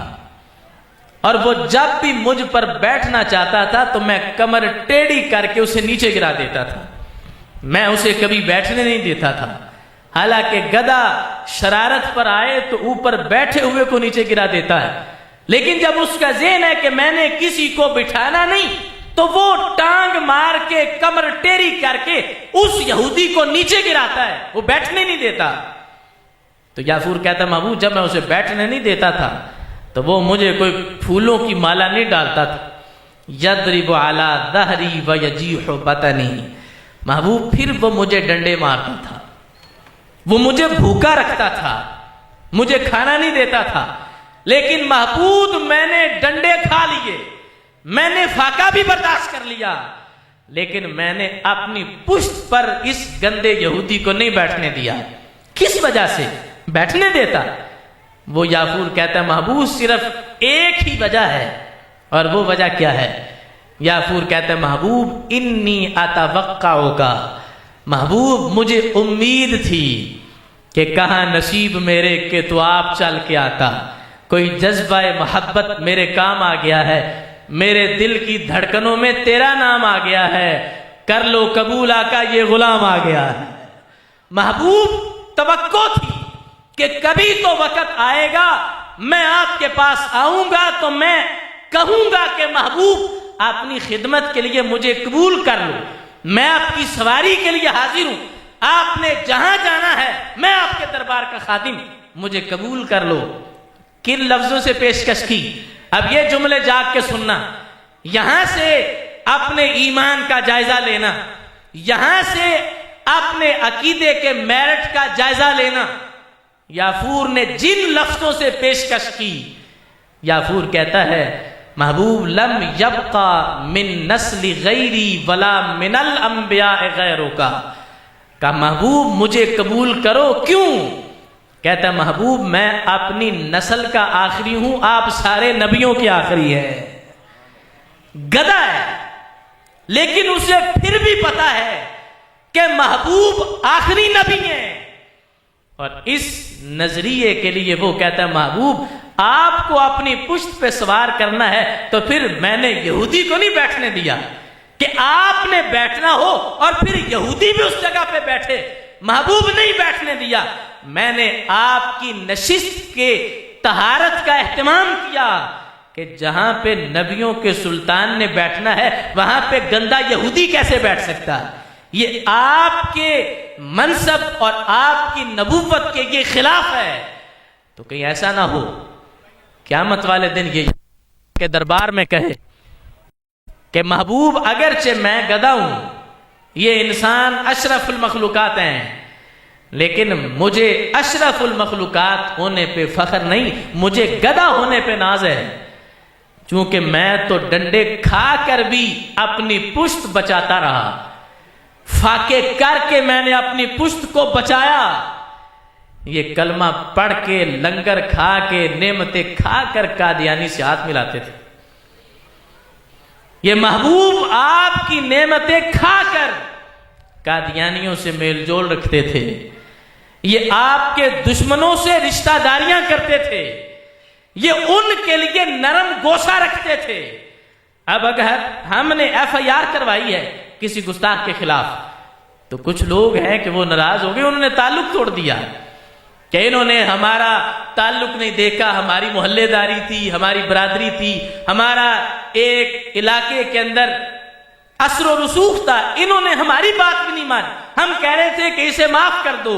اور وہ جب بھی مجھ پر بیٹھنا چاہتا تھا تو میں کمر ٹیڑھی کر کے اسے نیچے گرا دیتا تھا، میں اسے کبھی بیٹھنے نہیں دیتا تھا۔ حالانکہ گدھا شرارت پر آئے تو اوپر بیٹھے ہوئے کو نیچے گرا دیتا ہے، لیکن جب اس کا ذہن ہے کہ میں نے کسی کو بٹھانا نہیں تو وہ ٹانگ مار کے کمر ٹیڑھی کر کے اس یہودی کو نیچے گراتا ہے، وہ بیٹھنے نہیں دیتا۔ تو یافور کہتا محبوب جب میں اسے بیٹھنے نہیں دیتا تھا تو وہ مجھے کوئی پھولوں کی مالا نہیں ڈالتا تھا۔ یضرب علی ظہری ویجیح بطنی، محبوب پھر وہ مجھے ڈنڈے مارتا تھا، وہ مجھے بھوکا رکھتا تھا، مجھے کھانا نہیں دیتا تھا، لیکن محبوب میں نے ڈنڈے کھا لیے، میں نے فاقہ بھی برداشت کر لیا، لیکن میں نے اپنی پشت پر اس گندے یہودی کو نہیں بیٹھنے دیا۔ کس وجہ سے بیٹھنے دیتا؟ وہ یافور کہتا ہے محبوب صرف ایک ہی وجہ ہے، اور وہ وجہ کیا ہے؟ یافور کہتا ہے محبوب انی اتوقعک، محبوب مجھے امید تھی کہ کہاں نصیب میرے کہ تو آپ چل کے آتا، کوئی جذبہ محبت میرے کام آ گیا ہے، میرے دل کی دھڑکنوں میں تیرا نام آ گیا ہے، کر لو قبول آقا یہ غلام آ گیا ہے۔ محبوب توقع تھی کہ کبھی تو وقت آئے گا میں آپ کے پاس آؤں گا تو میں کہوں گا کہ محبوب اپنی خدمت کے لیے مجھے قبول کر لو، میں آپ کی سواری کے لیے حاضر ہوں، آپ نے جہاں جانا ہے میں آپ کے دربار کا خادم، مجھے قبول کر لو۔ کن لفظوں سے پیشکش کی؟ اب یہ جملے جاگ کے سننا، یہاں سے اپنے ایمان کا جائزہ لینا، یہاں سے اپنے عقیدے کے میرٹ کا جائزہ لینا۔ یافور نے جن لفظوں سے پیشکش کی، یافور کہتا ہے محبوب لم یبقى من نسل غیری ولا من الانبیاء غیرک، کہ محبوب مجھے قبول کرو، کیوں؟ کہتا ہے محبوب میں اپنی نسل کا آخری ہوں، آپ سارے نبیوں کے آخری ہے۔ گدھا ہے لیکن اسے پھر بھی پتا ہے کہ محبوب آخری نبی ہیں، اور اس نظریے کے لیے وہ کہتا ہے محبوب آپ کو اپنی پشت پہ سوار کرنا ہے تو پھر میں نے یہودی کو نہیں بیٹھنے دیا کہ آپ نے بیٹھنا ہو اور پھر یہودی بھی اس جگہ پہ بیٹھے، محبوب نہیں بیٹھنے دیا۔ میں نے آپ کی نشست کے طہارت کا اہتمام کیا کہ جہاں پہ نبیوں کے سلطان نے بیٹھنا ہے وہاں پہ گندا یہودی کیسے بیٹھ سکتا ہے؟ یہ آپ کے منصب اور آپ کی نبوت کے یہ خلاف ہے۔ تو کہیں ایسا نہ ہو قیامت والے دن یہ کے دربار میں کہے کہ محبوب اگرچہ میں گدھا ہوں، یہ انسان اشرف المخلوقات ہیں، لیکن مجھے اشرف المخلوقات ہونے پہ فخر نہیں، مجھے گدھا ہونے پہ ناز ہے، چونکہ میں تو ڈنڈے کھا کر بھی اپنی پشت بچاتا رہا، فاقے کر کے میں نے اپنی پشت کو بچایا۔ یہ کلمہ پڑھ کے لنگر کھا کے نعمتیں کھا کر قادیانی سے ہاتھ ملاتے تھے۔ یہ محبوب آپ کی نعمتیں کھا کر قادیانیوں سے میل جول رکھتے تھے، یہ آپ کے دشمنوں سے رشتہ داریاں کرتے تھے، یہ ان کے لیے نرم گوشہ رکھتے تھے۔ اب اگر ہم نے FIR کروائی ہے کسی گستاخ کے خلاف تو کچھ لوگ ہیں کہ وہ ناراض ہو گئے، انہوں نے تعلق توڑ دیا کہ انہوں نے ہمارا تعلق نہیں دیکھا، ہماری محلے داری تھی، ہماری برادری تھی، ہمارا ایک علاقے کے اندر اثر و رسوخ تھا، انہوں نے ہماری بات بھی نہیں مانی، ہم کہہ رہے تھے کہ اسے معاف کر دو،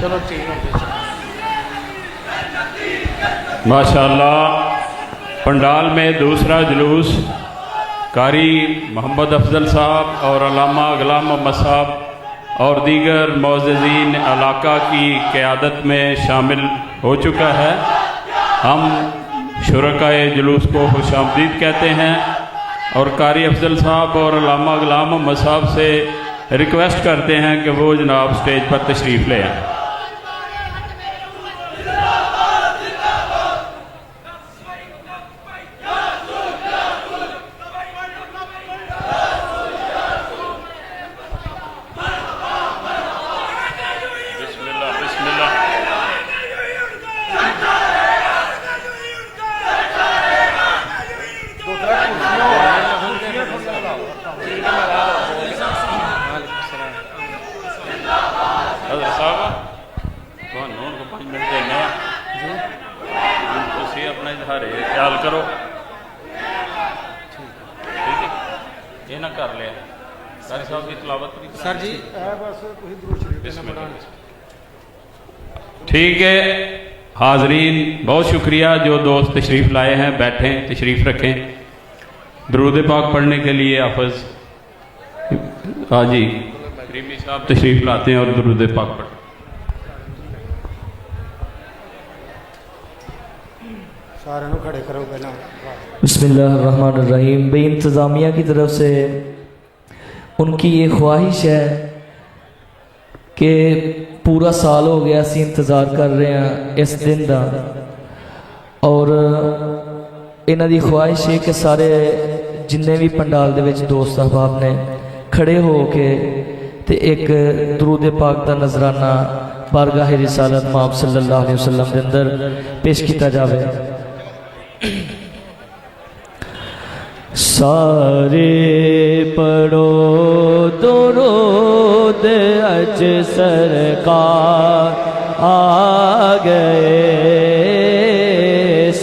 چلو ٹھیک ہے. ماشاءاللہ پنڈال میں دوسرا جلوس قاری محمد افضل صاحب اور علامہ غلام محمد صاحب اور دیگر معززین علاقہ کی قیادت میں شامل ہو چکا ہے. ہم شرکائے جلوس کو خوش آمدید کہتے ہیں اور قاری افضل صاحب اور علامہ غلام محمد صاحب سے ریکویسٹ کرتے ہیں کہ وہ جناب سٹیج پر تشریف لے آئیں. اپنا اظہار خیال کرو یہ نہ کر لیا قاری صاحب کی تلاوت سر جی بسم اللہ. ٹھیک ہے حاضرین، بہت شکریہ جو دوست تشریف لائے ہیں. بیٹھیں، تشریف رکھیں. درود پاک پڑھنے کے لیے حافظ جی کریمی صاحب تشریف لاتے ہیں اور درود پاک پڑھیں. کھڑے کرو پہلا. بسم اللہ الرحمن الرحیم. بھئی انتظامیہ کی طرف سے ان کی یہ خواہش ہے کہ پورا سال ہو گیا اسی انتظار کر رہے ہیں اس دن دا، اور انہاں دی خواہش ہے کہ سارے جننے بھی پنڈال دے وچ دوست احباب نے کھڑے ہو کے تے ایک درود پاک دا نذرانہ بارگاہ رسالت مآب صلی اللہ علیہ وسلم دے اندر پیش کیتا جاوے. سارے پڑھو درود اج سرکار آ گئے.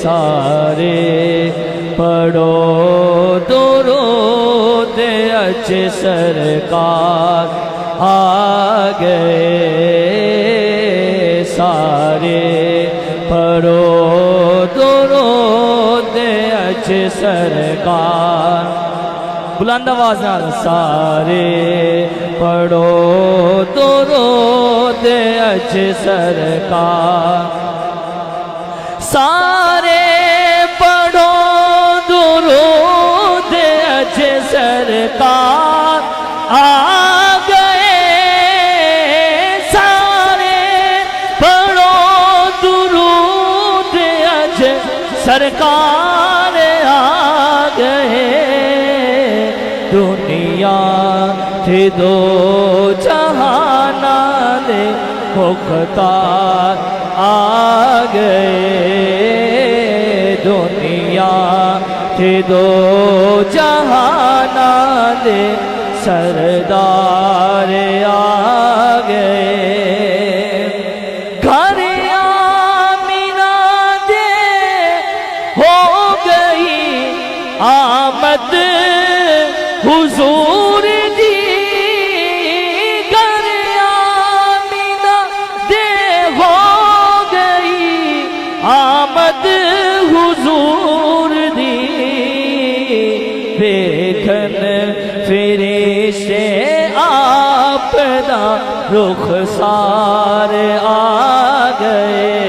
سارے پڑھو درود اج سرکار آ گئے. سارے پڑھو درود اج سرکار. بلند آواز نال سارے پڑھو درود اج سرکار. سارے پڑھو درود اج سرکار آ گئے. سارے پڑھو درود اج سرکار آ گئے. دنیا تھے دو جہانا دے مختار آ گئے. دنیا تھے دو جہانا دے سردار آ گئے. گھر آمینہ دے ہو گئی آمد حضور دی. گھر آمینہ دے ہو گئی آمد حضور دی. ویکھن فرشتے آپ دا رخسار آ گئے.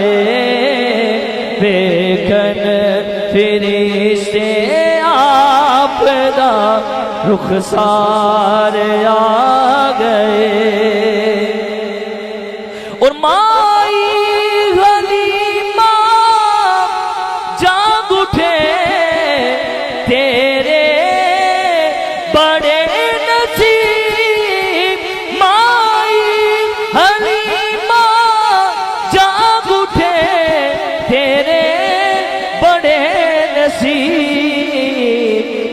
ویکھن فرشتے آپ دا رخسار آ گئے. اور مائی حلیمہ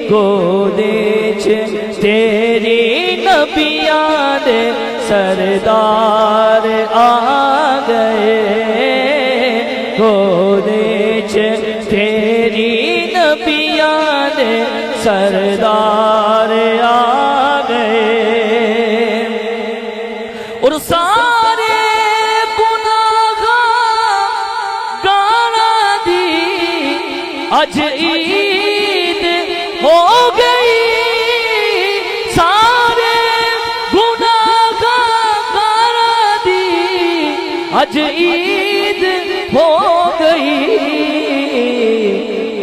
گودے چ تیری نبیاں دے سردار آ گئے گودے چ تیری نبیاں دے سردار آ گئے اور سارے گناہ گانا دی اج عید ہو گئی سارے گناہ گانا دی اج عید ہو گئی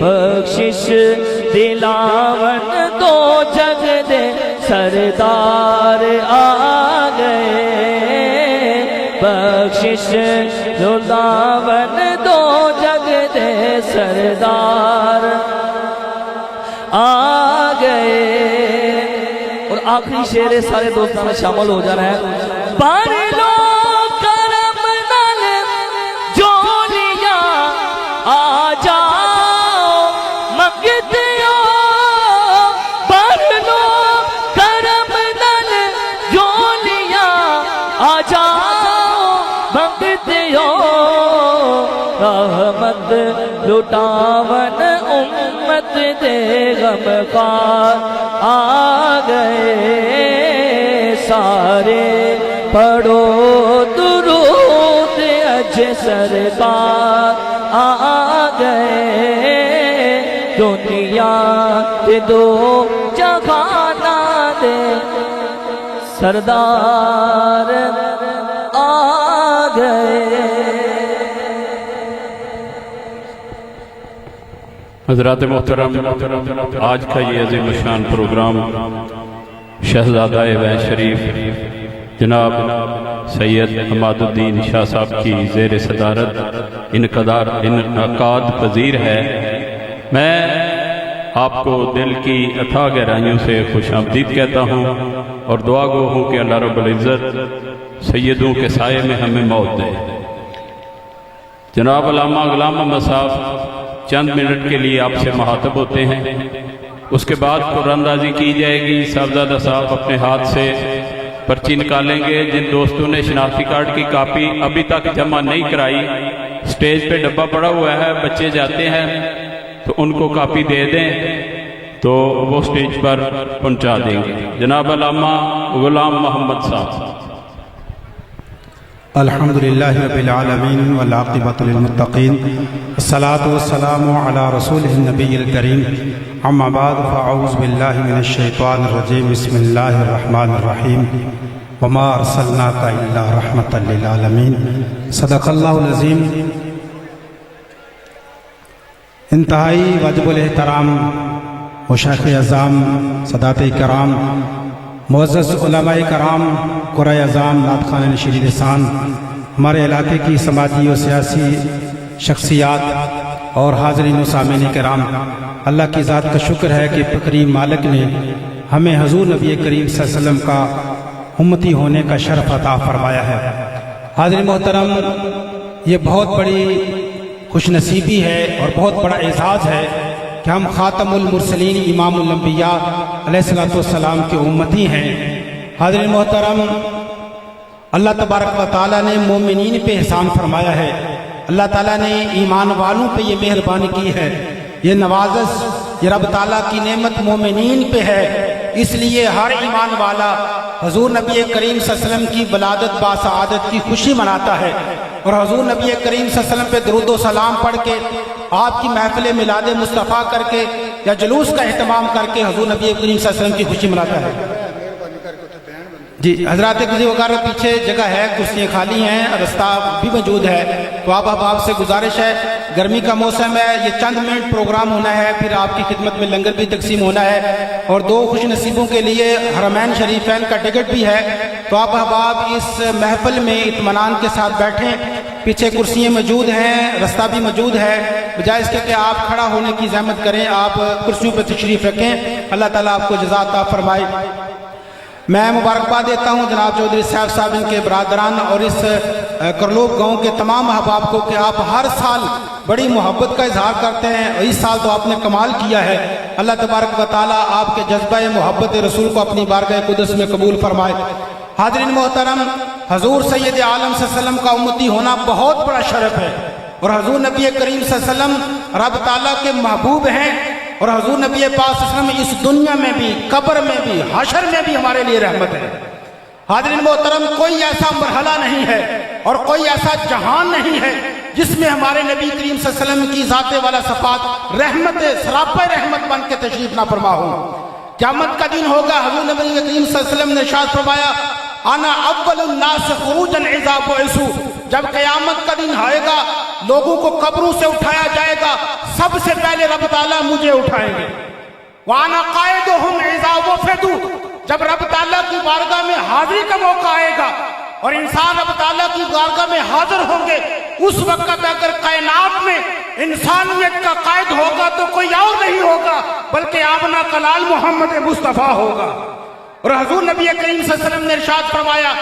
بخشش دلاون دو جگ دے سردار آ گئے بخشش دلاون دو جگ دے سردار آ گئے اور آخری شعر سارے دوستوں میں شامل ہو جانا ہے بھر لو کرم نال جولیاں آ جاؤ منگتے ہو بھر لو کرم نال جولیاں آ جاؤ منگتے ہو رحمت لٹاون امت دے غمخوار آ گئے سارے پڑھو درود اج سرکار آ گئے دنیا تے دو جہانا دے سردار آ گئے حضرات محترم آج کا یہ عظیم الشان پروگرام شہزادہ وین شریف جناب سید حماد الدین شاہ صاحب کی زیر صدارت انعقاد پذیر ہے میں آپ کو دل کی اتھاہ گہرائیوں سے خوش آمدید کہتا ہوں اور دعا گو ہوں کہ اللہ رب العزت سیدوں کے سائے میں ہمیں موت دے جناب علامہ غلام محمد صاحب چند منٹ کے لیے آپ سے مخاطب ہوتے ہیں اس کے بعد قرآن اندازی کی جائے گی صاحبزادہ صاحب اپنے ہاتھ سے پرچی نکالیں گے جن دوستوں نے شناختی کارڈ کی کاپی ابھی تک جمع نہیں کرائی سٹیج پہ ڈبہ پڑا ہوا ہے بچے جاتے ہیں تو ان کو کاپی دے دیں تو وہ سٹیج پر پہنچا دیں گے جناب علامہ غلام محمد صاحب الحمدللہ رب العالمین والعاقبۃ للمتقین الصلاۃ والسلام علی رسولہ النبی الکریم اما بعد فاعوذ باللہ من الشیطان الرجیم بسم اللہ الرحمن الرحیم وما ارسلناک الا رحمۃ للعالمین صدق اللہ العظیم انتہائی واجب الاحترام مشایخ اعظام سادات کرام معزز علماء کرام قرائے اعظام نعت خوانان نشین لسان ہمارے علاقے کی سماجی و سیاسی شخصیات اور حاضرین و سامعین کرام اللہ کی ذات کا شکر ہے کہ کریم مالک نے ہمیں حضور نبی کریم صلی اللہ علیہ وسلم کا امتی ہونے کا شرف عطا فرمایا ہے حاضرین محترم یہ بہت بڑی خوش نصیبی ہے اور بہت بڑا اعزاز ہے کہ ہم خاتم المرسلین امام الانبیاء علیہ السلام کے امتی ہیں حاضرین محترم اللہ تبارک و تعالیٰ نے مومنین پہ احسان فرمایا ہے اللہ تعالیٰ نے ایمان والوں پہ یہ مہربانی کی ہے یہ نوازش یہ رب تعالیٰ کی نعمت مومنین پہ ہے اس لیے ہر ایمان والا حضور نبی کریم صلی اللہ علیہ وسلم کی ولادت باسعادت کی خوشی مناتا ہے اور حضور نبی کریم صلی اللہ علیہ وسلم پہ درود و سلام پڑھ کے آپ کی محفل میلاد مصطفیٰ کر کے یا جلوس کا اہتمام کر کے حضور نبی کریم صلی اللہ علیہ وسلم کی خوشی مناتا ہے جی حضرات کسی وغیرہ پیچھے جگہ ہے کرسیاں خالی ہیں رستہ بھی موجود ہے تو آپ سے گزارش ہے گرمی کا موسم ہے یہ چند منٹ پروگرام ہونا ہے پھر آپ کی خدمت میں لنگر بھی تقسیم ہونا ہے اور دو خوش نصیبوں کے لیے حرمین شریفین کا ٹکٹ بھی ہے تو آپ احباب اس محفل میں اطمینان کے ساتھ بیٹھیں پیچھے کرسیاں موجود ہیں رستہ بھی موجود ہے بجائے اس کے کہ آپ کھڑا ہونے کی زحمت کریں آپ کرسیوں پہ تشریف رکھیں اللہ تعالیٰ آپ کو جزا عطا فرمائے میں مبارکباد دیتا ہوں جناب چودھری صاحب ان کے برادران اور اس کرلوب گاؤں کے تمام احباب کو کہ آپ ہر سال بڑی محبت کا اظہار کرتے ہیں اور اس سال تو آپ نے کمال کیا ہے اللہ تبارک و تعالیٰ آپ کے جذبہ محبت رسول کو اپنی بارگاہ قدس میں قبول فرمائے۔ حاضرین محترم، حضور سید عالم صلی اللہ علیہ وسلم کا امتی ہونا بہت بڑا شرف ہے، اور حضور نبی کریم صلی اللہ علیہ وسلم رب تعالیٰ کے محبوب ہیں، اور حضور نبی پاک صلی اللہ علیہ وسلم اس دنیا میں بھی، قبر میں بھی، حشر میں بھی ہمارے لیے رحمت ہے۔ حاضرین محترم، کوئی ایسا مرحلہ نہیں ہے اور کوئی ایسا جہان نہیں ہے جس میں ہمارے نبی کریم صلی اللہ علیہ وسلم کی ذات والا صفات رحمت، سراپا رحمت بن کے تشریف نہ فرما ہو۔ قیامت کا دن ہوگا، حضور نبی کریم صلی اللہ علیہ وسلم نے ارشاد فرمایا، انا اول الناس خروجا اذا بعثوا، جب قیامت کا دن آئے گا، لوگوں کو قبروں سے اٹھایا جائے گا، سب سے پہلے رب تعالیٰ مجھے اٹھائیں گے۔ وانا قائدهم اذا وفدوا، جب رب تعالیٰ کی بارگاہ میں حاضری کا موقع آئے گا اور انسان رب تعالیٰ کی بارگاہ میں حاضر ہوں گے، اس وقت اگر کائنات میں انسانیت کا قائد ہوگا تو کوئی اور نہیں ہوگا بلکہ آمنہ کلال محمد مصطفیٰ ہوگا۔ اور حضور نبی کریم صلی اللہ علیہ وسلم نے ارشاد فرمایا،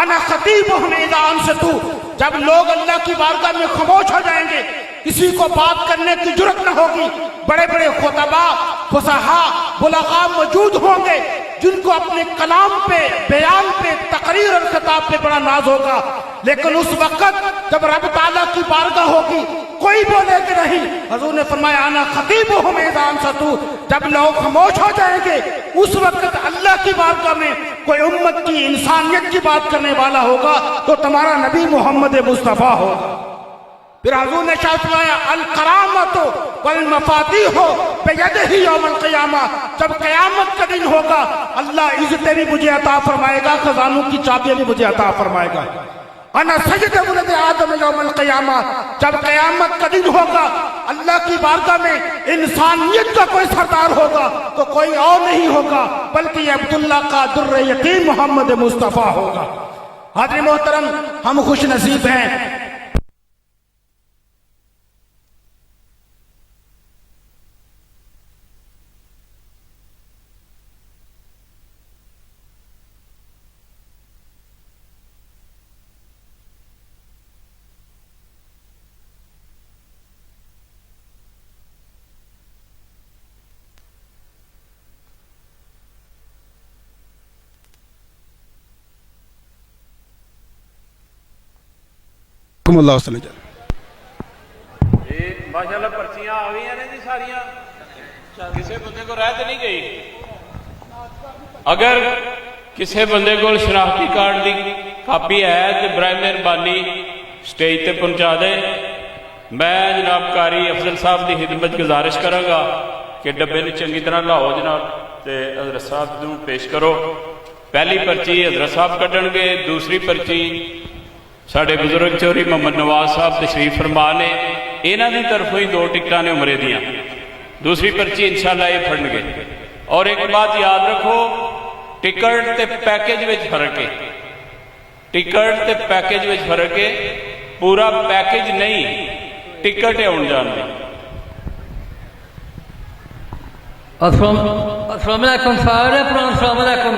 انا خطیبہم اذا انصتوا، جب لوگ اللہ کی بارگاہ میں خاموش ہو جائیں گے، کسی کو بات کرنے کی جرت نہ ہوگی، بڑے بڑے خطباء، فصحاء، بلغاء موجود ہوں گے جن کو اپنے کلام پہ، بیان پہ، تقریر اور خطاب پہ بڑا ناز ہوگا، لیکن اس وقت جب رب تعالیٰ کی بارگاہ ہوگی کوئی بولے کہ نہیں۔ حضور نے فرمایا، انا خطیبہم اذا انصتوا، جب لوگ خاموش ہو جائیں گے اس وقت اللہ کی بارگاہ میں کوئی امت کی، انسانیت کی بات کرنے والا ہوگا تو تمہارا نبی محمد مصطفیٰ ہوگا۔ پھر حضور نے ارشاد فرمایا، الکرامۃ والمفاتیح بیدہ یوم القیامہ، جب قیامت کا دن ہوگا اللہ عزتیں بھی مجھے عطا فرمائے گا، خزانوں کی چابیاں بھی مجھے عطا فرمائے گا۔ انا سید ولد آدم یوم القیامہ، جب قیامت کا دن ہوگا اللہ کی بارگاہ میں انسانیت کا کوئی سردار ہوگا تو کوئی اور نہیں ہوگا بلکہ عبداللہ کا در یتیم محمد مصطفیٰ ہوگا۔ حاضرین محترم، ہم خوش نصیب ہیں۔ اللہ وسلم ماشاءاللہ پرچیاں آ گئی ہیں جی ساریاں، کسی بندے کو رہ تو نہیں گئی۔ اگر کسی بندے کو شناختی کارڈ کی کاپی ہے تو برائے مہربانی سٹیج تے پہنچا دے۔ میں جناب قاری افضل صاحب کی خدمت گزارش کروں گا کہ ڈبے نے چنگی طرح لاؤ جناب تے حضرت صاحب کو پیش کرو۔ پہلی پرچی حضرت صاحب کٹن گے، دوسری پرچی ساڑھے بزرگ چوری محمد نواز صاحب تشریف فرما نے، انہاں دی طرفوں ہی 2 ٹکٹاں نے عمرے دیاں، دوسری پرچی انشاءاللہ یہ پھڑن گے۔ اور ایک بات یاد رکھو، ٹکٹ تے پیکج وچ فرق ہے، ٹکٹ تے پیکج وچ فرق ہے، پورا پیکج نہیں، ٹکٹ ہے آن جان دی۔ السلام علیکم سارے پران، السلام علیکم۔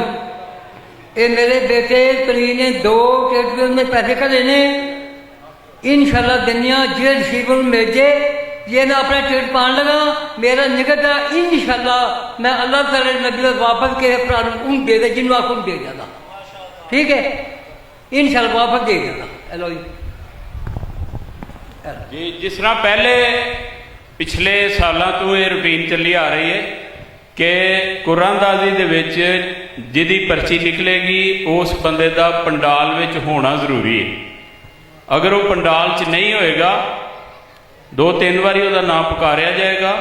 یہ میرے بیٹے پری نے 2 کیٹگری میں پیسے کا لینے، انشاءاللہ دنیا جیل شیبل بھیجے، یہ میں اپنے ٹکٹ پان لگا، میرا نگت ہے انشاءاللہ میں اللہ تعالی نبی واپس کے پران ان دے دے جنوں آپ کو دے جانا، ٹھیک ہے انشاءاللہ واپس دے جانا۔ ہیلو جی، جس طرح پہلے پچھلے سالاں تو یہ روٹین چلی آ رہی ہے کہ قرآن دازی دے وچ جدی پرچی نکلے گی اس بندے دا پنڈال وچ ہونا ضروری ہے۔ اگر وہ پنڈال چ نہیں ہوئے گا 2-3 باری وہ نام پکاریا جائے گا،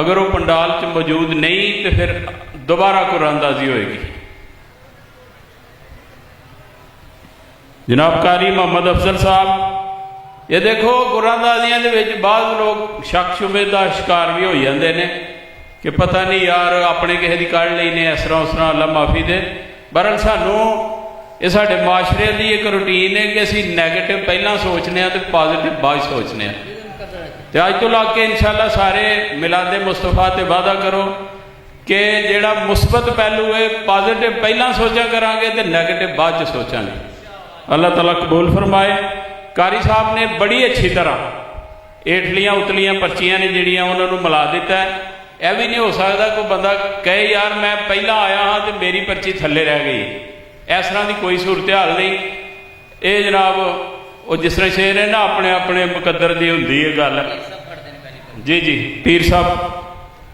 اگر وہ پنڈال چ موجود نہیں تو پھر دوبارہ قرآن دازی ہوئے گی۔ جناب قاری محمد افضل صاحب، یہ دیکھو قرآن دازیاں دے وچ بعض لوگ شک شبے دا شکار بھی ہو جاندے نے کہ پتہ نہیں یار اپنے کسی دی کڑ لئی نے اس طرح اللہ معافی دے۔ بہرحال سانوں یہ ساڈے معاشرے دی ایک روٹین ہے کہ اسی نیگیٹو پہلا سوچنے ہیں تو پازیٹو بعد سوچنے ہیں۔ تو اج تو لگ کے انشاءاللہ سارے میلاد مصطفیٰ تے وعدہ کرو کہ جیڑا مثبت پہلو ہے پازیٹو پہلا سوچا کریں گے تو نیگیٹو بعد سوچیں گے۔ اللہ تعالیٰ قبول فرمائے۔ قاری صاحب نے بڑی اچھی طرح ایٹھلیاں اتلیاں پرچیاں نے جڑیاں انہوں نے ملا دیتا ہے۔ ਇਹ ਵੀ ਨਹੀਂ ਹੋ ਸਕਦਾ ਕੋਈ ਬੰਦਾ ਕਹੇ ਯਾਰ ਮੈਂ ਪਹਿਲਾਂ ਆਇਆ ਹਾਂ ਤੇ ਮੇਰੀ ਪਰਚੀ ਥੱਲੇ ਰਹਿ ਗਈ। ਇਸ ਤਰ੍ਹਾਂ ਦੀ ਕੋਈ ਸੂਰਤ ਹਾਲ ਨਹੀਂ। ਇਹ ਜਨਾਬ ਉਹ ਜਿਸ ਤਰ੍ਹਾਂ ਸ਼ੇਰ ਹੈ ਨਾ ਆਪਣੇ ਆਪਣੇ ਮੁਕੱਦਰ ਦੀ ਹੁੰਦੀ ਹੈ ਗੱਲ। ਜੀ ਜੀ ਪੀਰ ਸਾਹਿਬ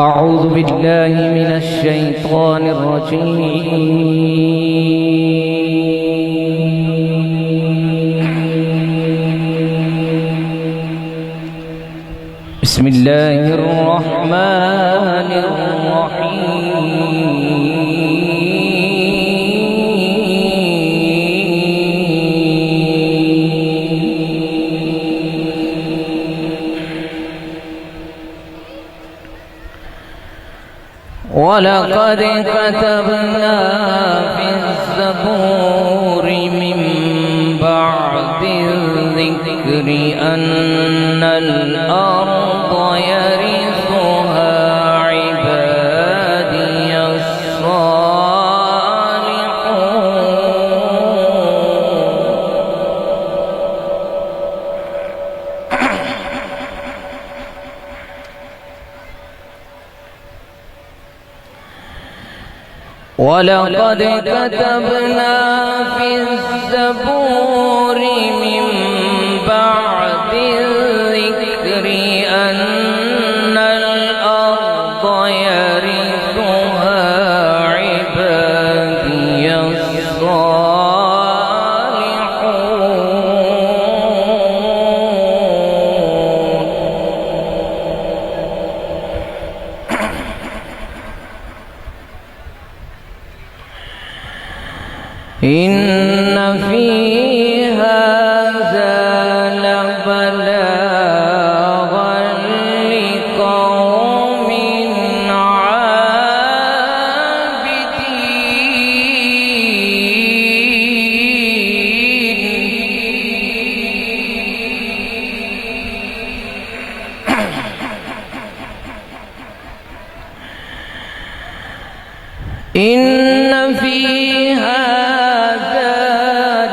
أعوذ بالله من الشيطان الرجيم الله الرحمن الرحيم ولقد كتبنا في الزبور من بعد الذكر أن الأرض يرثها عبادي الصالحون ولقد كتبنا في الزبور من بعد الذكر أن الأرض يرثها عبادي الصالحون إن في هذا لبلاغا لقوم عابدين إن في هذا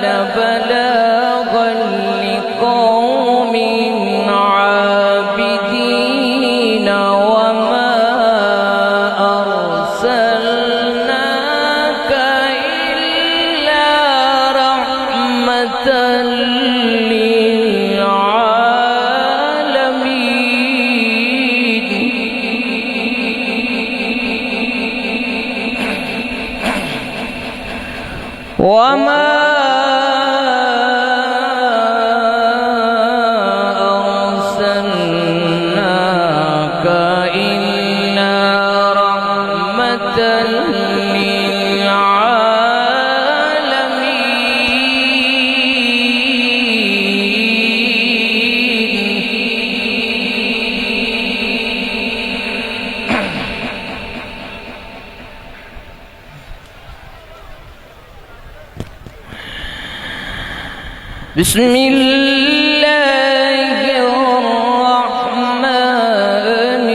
لبلاغا لقوم عابدين وما أرسلناك إلا رحمة للعالمين وما أرسلناك إلا رحمة للعالمين بسم الله الرحمن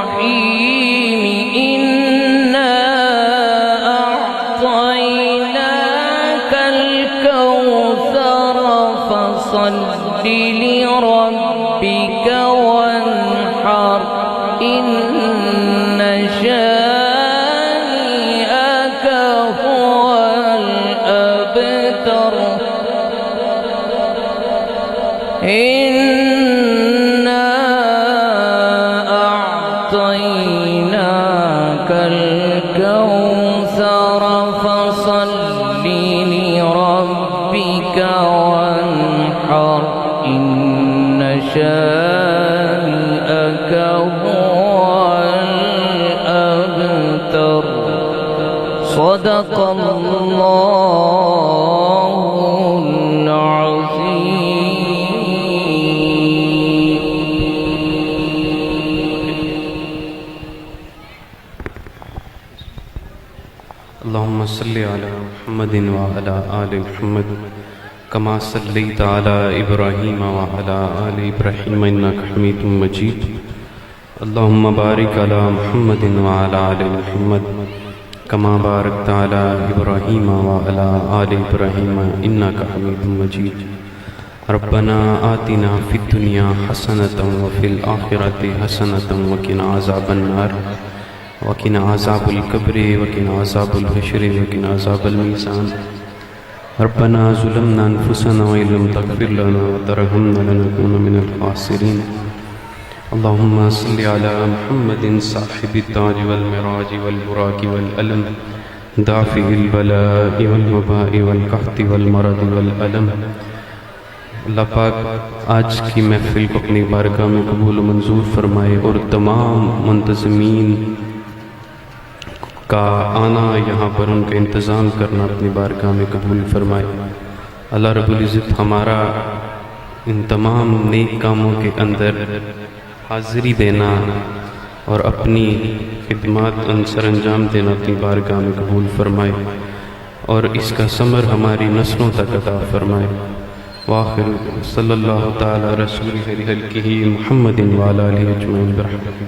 الرحيم إنا أعطيناك الكوثر فصل لربك وانحر إن شانئك هو الأبتر إنا أعطيناك الكوثر فصل لربك وانحر إن شانئك هو الأبتر صدق الله العظيم اللهم صل على محمد وعلى آل محمد كما صليت على إبراهيم وعلى آل إبراهيم إنك حميد مجيد اللهم بارك على محمد وعلى آل محمد كما باركت على إبراهيم وعلى آل إبراهيم إنك حميد مجيد ربنا آتنا في الدنيا حسنة وفي الآخرة حسنة وقنا عذاب النار وقنا عذاب القبر وقنا عذاب الحشر وقنا عذاب الميزان ربنا ظلمنا أنفسنا وإن لم تغفر لنا وترحمنا لنكون من الخاسرين اللهم صل على محمد صاحب التاج والمراج والبراق والألم دافع البلاء والوباء والقحط والمرض والألم اللہ پاک آج کی محفل کو اپنی بارگاہ میں قبول و منظور فرمائے اور تمام منتظمین کا آنا یہاں پر ان کا انتظام کرنا اپنی بارگاہ میں قبول فرمائے۔ اللہ رب العزت ہمارا ان تمام نیک کاموں کے اندر حاضری دینا اور اپنی خدمات سر انجام دینا اپنی بارگاہ میں قبول فرمائے اور اس کا ثمر ہماری نسلوں تک عطا فرمائے۔ وآخر صلی اللہ تعالی رسول خلقہ محمد وعلی آلہ اجمعین برحمتہ۔